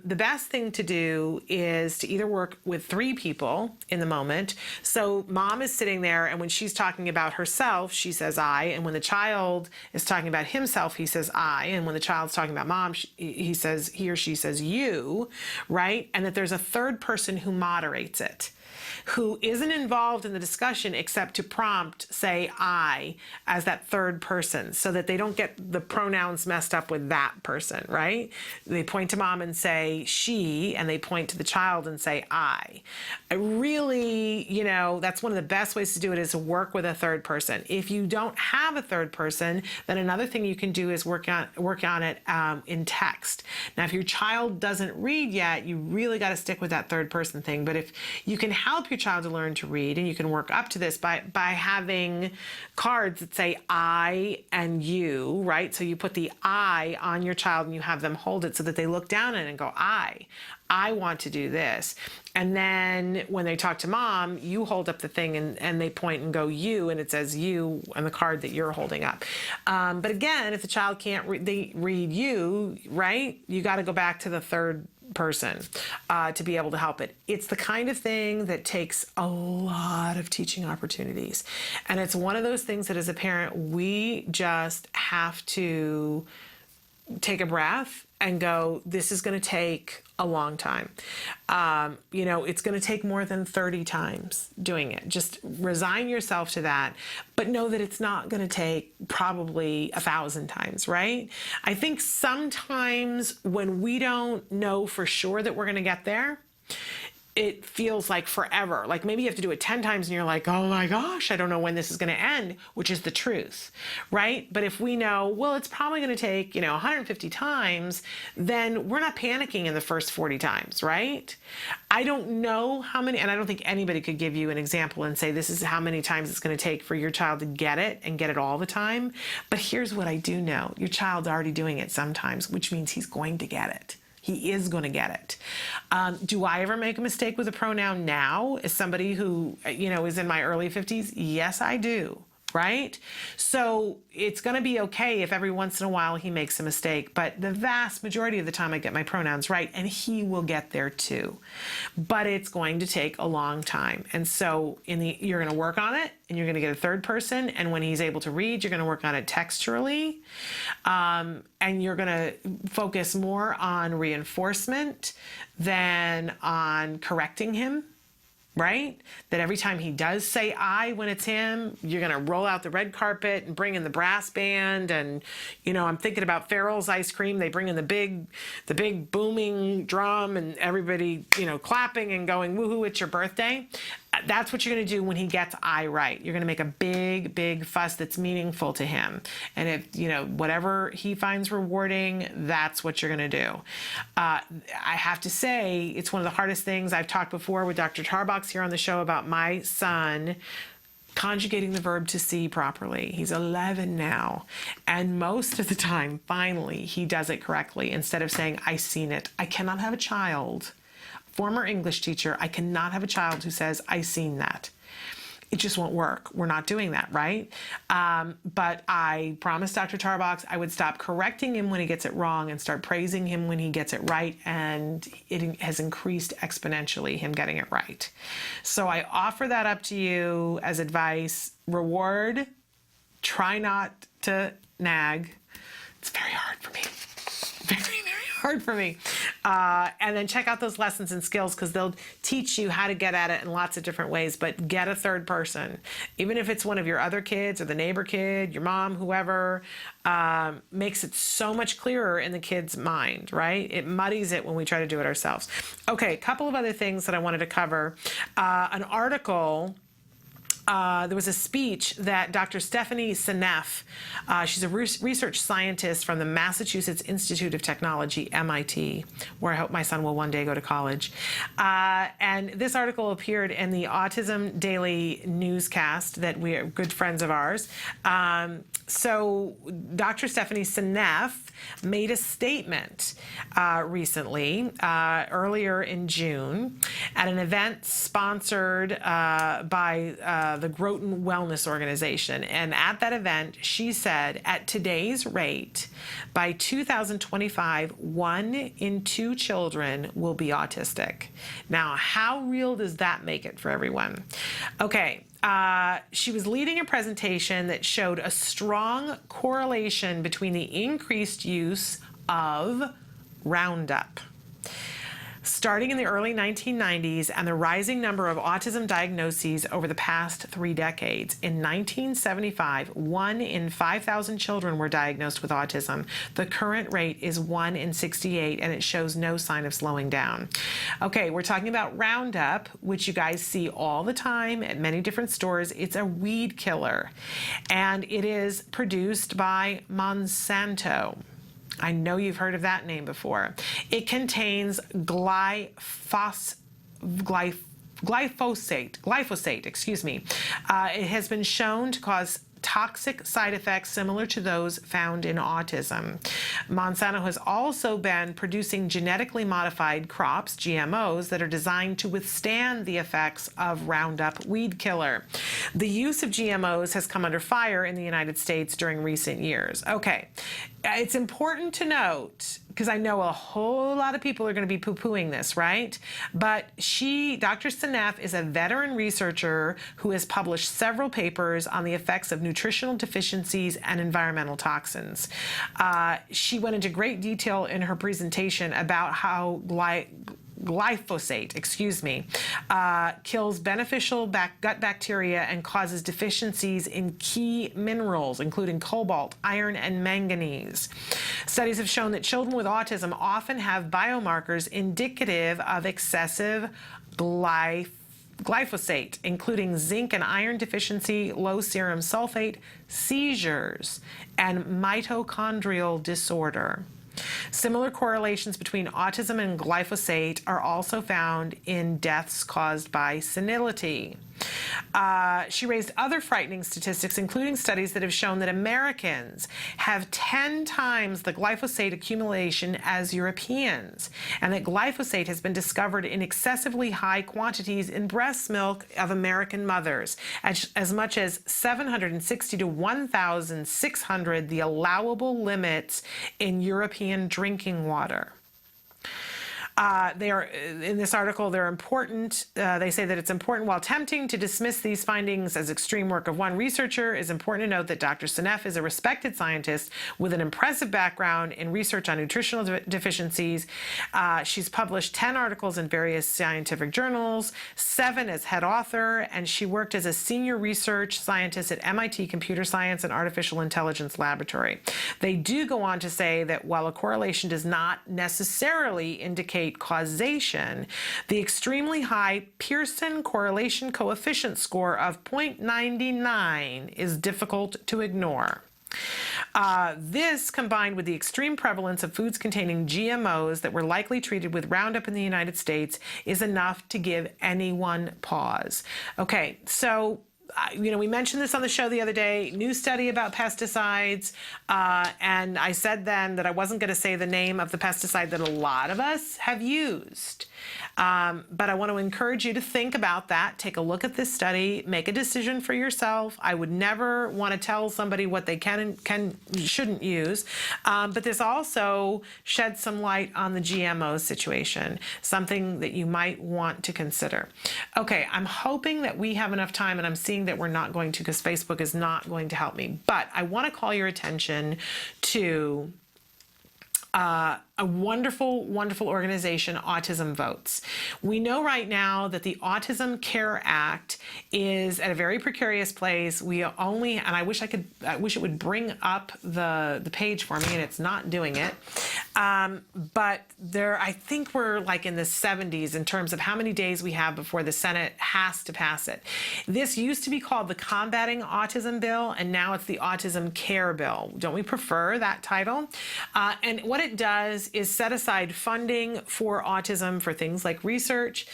the best thing to do is to either work with 3 people in the moment. So mom is sitting there, and when she's talking about herself, she says I, and when the child is talking about himself, he says I, and when the child's talking about mom, he or she says you, right? And that there's a third person who moderates it, who isn't involved in the discussion except to prompt, say I, as that third person, so that they don't get the pronouns messed up with that person, right? They point to mom and say she, and they point to the child and say I. Really, you know, that's one of the best ways to do it, is to work with a third person. If you don't have a third person, then another thing you can do is work on it in text. Now, if your child doesn't read yet, you really got to stick with that third person thing. But if you can help your child to learn to read, and you can work up to this by having cards that say I and you, right? So you put the I on your child and you have them hold it so that they look down at it and go, I want to do this. And then when they talk to mom, you hold up the thing and they point and go you, and it says you on the card that you're holding up. But again, if the child can't read you, right, you got to go back to the third person to be able to help it. It's the kind of thing that takes a lot of teaching opportunities. And it's one of those things that as a parent, we just have to take a breath and go, this is going to take a long time. You know, it's going to take more than 30 times doing it. Just resign yourself to that, but know that it's not going to take probably 1,000 times, right? I think sometimes when we don't know for sure that we're going to get there, it feels like forever. Like maybe you have to do it 10 times and you're like, oh my gosh, I don't know when this is going to end, which is the truth, right? But if we know, well, it's probably going to take, 150 times, then we're not panicking in the first 40 times, right? I don't know how many, and I don't think anybody could give you an example and say, this is how many times it's going to take for your child to get it and get it all the time. But here's what I do know. Your child's already doing it sometimes, which means he's going to get it. He is going to get it. Do I ever make a mistake with a pronoun now as somebody who, is in my early 50s? Yes, I do. Right? So it's going to be okay if every once in a while he makes a mistake, but the vast majority of the time I get my pronouns right, and he will get there too. But it's going to take a long time. And so you're going to work on it, and you're going to get a third person, and when he's able to read, you're going to work on it texturally, and you're going to focus more on reinforcement than on correcting him. right? That every time he does say I when it's him, you're going to roll out the red carpet and bring in the brass band. And, you know, I'm thinking about Farrell's Ice Cream. They bring in the big booming drum and everybody, you know, clapping and going, woohoo, it's your birthday. That's what you're going to do when he gets I right. You're going to make a big fuss that's meaningful to him. And if, you know, whatever he finds rewarding, that's what you're going to do. I have to say, it's one of the hardest things. I've talked before with Dr. Tarbox here on the show about my son conjugating the verb to see properly. He's 11 now. And most of the time, finally, he does it correctly. Instead of saying, I seen it. I cannot have a child, former English teacher, I cannot have a child who says, I seen that. It just won't work. We're not doing that, right? But I promised Dr. Tarbox I would stop correcting him when he gets it wrong and start praising him when he gets it right. And it has increased exponentially, him getting it right. So I offer that up to you as advice. Reward. Try not to nag. It's very hard for me. Very hard for me. And then check out those lessons and skills, because they'll teach you how to get at it in lots of different ways. But get a third person, even if it's one of your other kids or the neighbor kid, your mom, whoever, makes it so much clearer in the kid's mind, right? It muddies it when we try to do it ourselves. Okay, a couple of other things that I wanted to cover. An article. There was a speech that Dr. Stephanie Seneff, she's a research scientist from the Massachusetts Institute of Technology, MIT, where I hope my son will one day go to college. And this article appeared in the Autism Daily newscast that we are good friends of ours. So Dr. Stephanie Seneff made a statement recently, earlier in June, at an event sponsored by the Groton Wellness Organization. And at that event, she said, at today's rate, by 2025, 1 in 2 children will be autistic. Now, how real does that make it for everyone? Okay. She was leading a presentation that showed a strong correlation between the increased use of Roundup, starting in the early 1990s, and the rising number of autism diagnoses over the past 3 decades. In 1975, 1 in 5,000 children were diagnosed with autism. The current rate is 1 in 68, and it shows no sign of slowing down. Okay, we're talking about Roundup, which you guys see all the time at many different stores. It's a weed killer, and it is produced by Monsanto. I know you've heard of that name before. It contains glyphosate, excuse me. It has been shown to cause toxic side effects similar to those found in autism. Monsanto has also been producing genetically modified crops, GMOs, that are designed to withstand the effects of Roundup weed killer. The use of GMOs has come under fire in the United States during recent years. Okay, it's important to note, because I know a whole lot of people are going to be poo-pooing this, right? But Dr. Seneff, is a veteran researcher who has published several papers on the effects of nutritional deficiencies and environmental toxins. She went into great detail in her presentation about how glyphosate, kills beneficial gut bacteria and causes deficiencies in key minerals, including cobalt, iron, and manganese. Studies have shown that children with autism often have biomarkers indicative of excessive glyphosate, including zinc and iron deficiency, low serum sulfate, seizures, and mitochondrial disorder. Similar correlations between autism and glyphosate are also found in deaths caused by senility. She raised other frightening statistics, including studies that have shown that Americans have 10 times the glyphosate accumulation as Europeans, and that glyphosate has been discovered in excessively high quantities in breast milk of American mothers, as much as 760 to 1,600, the allowable limits in European drinking water. They are, in this article, they're important. They say that it's important while tempting to dismiss these findings as extreme work of one researcher. It's important to note that Dr. Seneff is a respected scientist with an impressive background in research on nutritional deficiencies. She's published 10 articles in various scientific journals, 7 as head author, and she worked as a senior research scientist at MIT Computer Science and Artificial Intelligence Laboratory. They do go on to say that while a correlation does not necessarily indicate causation, the extremely high Pearson correlation coefficient score of 0.99 is difficult to ignore. This, combined with the extreme prevalence of foods containing GMOs that were likely treated with Roundup in the United States, is enough to give anyone pause. Okay, so we mentioned this on the show the other day, new study about pesticides, and I said then that I wasn't going to say the name of the pesticide that a lot of us have used. But I want to encourage you to think about that, take a look at this study, make a decision for yourself. I would never want to tell somebody what they can and shouldn't use, but this also sheds some light on the GMO situation, something that you might want to consider. Okay, I'm hoping that we have enough time, and I'm seeing that we're not going to, because Facebook is not going to help me. But I want to call your attention to a wonderful, wonderful organization, Autism Votes. We know right now that the Autism Care Act is at a very precarious place. We only, and I wish it would bring up the page for me, and it's not doing it. But I think we're like in the 70s in terms of how many days we have before the Senate has to pass it. This used to be called the Combating Autism Bill, and now it's the Autism Care Bill. Don't we prefer that title? And what it does is set aside funding for autism for things like research.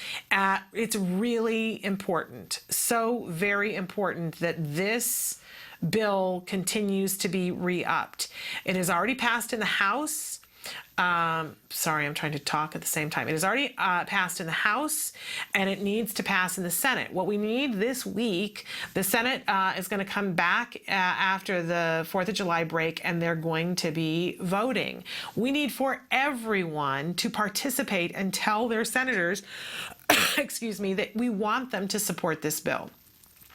It's really important, so very important, that this bill continues to be re-upped. It has already passed in the House. Sorry, I'm trying to talk at the same time. It has already passed in the House, and it needs to pass in the Senate. What we need this week, the Senate is going to come back after the 4th of July break, and they're going to be voting. We need for everyone to participate and tell their senators, excuse me, that we want them to support this bill.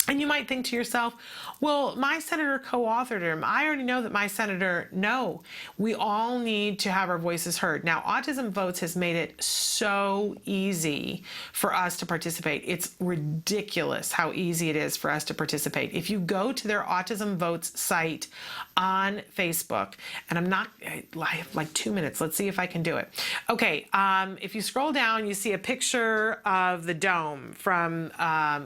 And you might think to yourself, well, my senator co-authored him. I already know that my senator. No, we all need to have our voices heard. Now, Autism Votes has made it so easy for us to participate. It's ridiculous how easy it is for us to participate. If you go to their Autism Votes site on Facebook, and I have like 2 minutes. Let's see if I can do it. Okay, if you scroll down, you see a picture of the dome from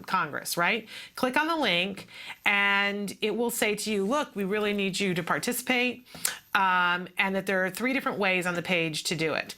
Congress, right? Click on the link, and it will say to you, look, we really need you to participate, and that there are 3 different ways on the page to do it.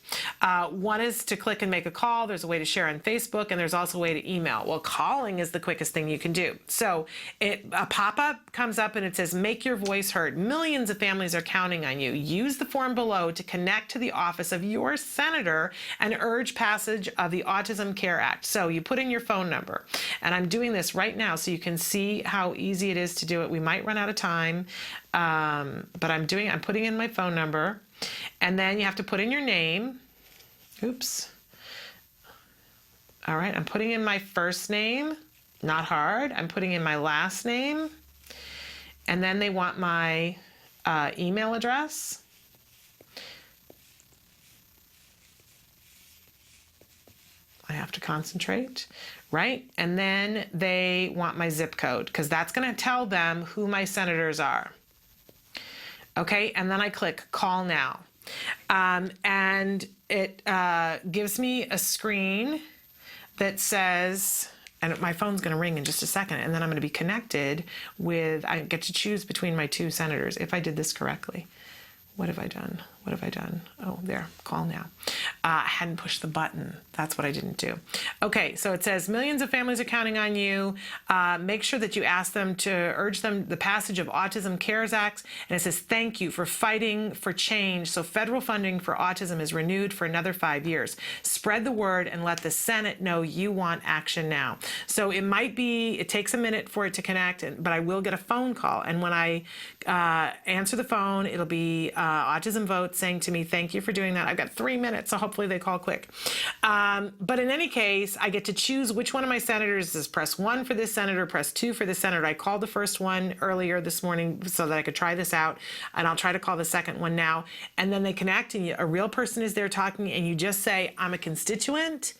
One is to click and make a call. There's a way to share on Facebook, and there's also a way to email. Well, calling is the quickest thing you can do. So a pop-up comes up, and it says, make your voice heard. Millions of families are counting on you. Use the form below to connect to the office of your senator and urge passage of the Autism Care Act. So you put in your phone number, and I'm doing this right now so you can see how easy it is to do it. We might run out of time, but I'm putting in my phone number, and then you have to put in your name. Oops. All right, I'm putting in my first name, not hard. I'm putting in my last name, and then they want my email address. I have to concentrate, right? And then they want my zip code, because that's going to tell them who my senators are. Okay, and then I click Call Now. And it gives me a screen that says, and my phone's going to ring in just a second, and then I'm going to be connected with, I get to choose between my 2 senators if I did this correctly. What have I done? What have I done? Oh, there, Call Now. I hadn't pushed the button. That's what I didn't do. Okay, so it says millions of families are counting on you. Make sure that you ask them to urge them the passage of Autism Cares Act. And it says, thank you for fighting for change. So federal funding for autism is renewed for another 5 years. Spread the word and let the Senate know you want action now. So it takes a minute for it to connect, but I will get a phone call. And when I answer the phone, it'll be Autism Votes note saying to me, thank you for doing that. I've got 3 minutes, so hopefully they call quick. But in any case, I get to choose which one of my senators is press 1 for this senator, press 2 for this senator. I called the first one earlier this morning so that I could try this out, and I'll try to call the second one now. And then they connect, and a real person is there talking, and you just say, I'm a constituent,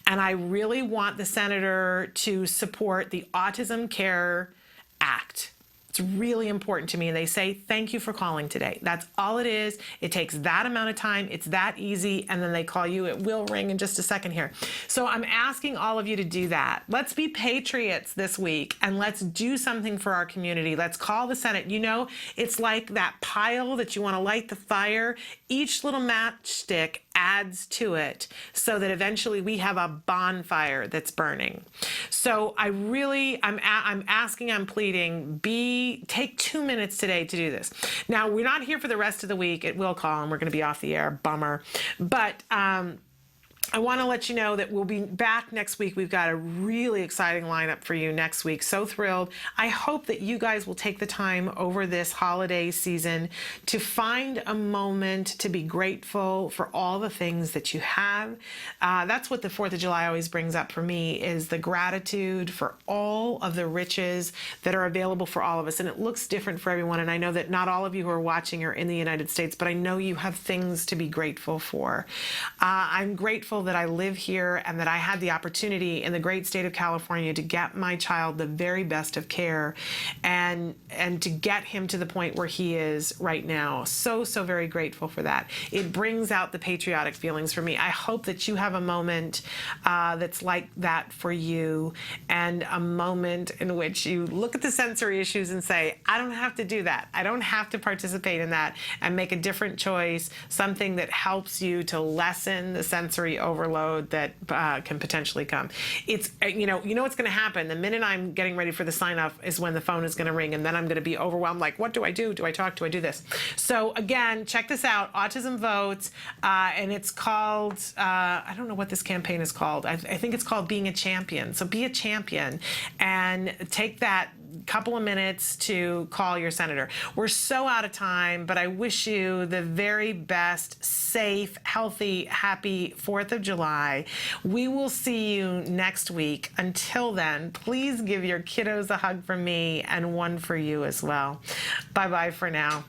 and I really want the senator to support the Autism Care Act. It's really important to me. And they say, thank you for calling today. That's all it is. It takes that amount of time. It's that easy. And then they call you. It will ring in just a second here. So I'm asking all of you to do that. Let's be patriots this week and let's do something for our community. Let's call the Senate. You know, it's like that pile that you want to light the fire. Each little matchstick adds to it so that eventually we have a bonfire that's burning. So I'm asking, I'm pleading, take 2 minutes today to do this. Now, we're not here for the rest of the week. It will call and we're going to be off the air. Bummer. But I want to let you know that we'll be back next week. We've got a really exciting lineup for you next week. So thrilled. I hope that you guys will take the time over this holiday season to find a moment to be grateful for all the things that you have. That's what the 4th of July always brings up for me, is the gratitude for all of the riches that are available for all of us. And it looks different for everyone. And I know that not all of you who are watching are in the United States, but I know you have things to be grateful for. I'm grateful that I live here and that I had the opportunity in the great state of California to get my child the very best of care and to get him to the point where he is right now. So very grateful for that. It brings out the patriotic feelings for me. I hope that you have a moment that's like that for you, and a moment in which you look at the sensory issues and say, I don't have to do that. I don't have to participate in that, and make a different choice, something that helps you to lessen the sensory overload that can potentially come. It's, you know what's going to happen. The minute I'm getting ready for the sign off is when the phone is going to ring, and then I'm going to be overwhelmed. Like, what do I do? Do I talk? Do I do this? So again, check this out. Autism Votes, and it's called, I don't know what this campaign is called. I think it's called Being a Champion. So be a champion and take that couple of minutes to call your senator. We're so out of time, but I wish you the very best, safe, healthy, happy 4th of July. We will see you next week. Until then, please give your kiddos a hug from me and one for you as well. Bye-bye for now.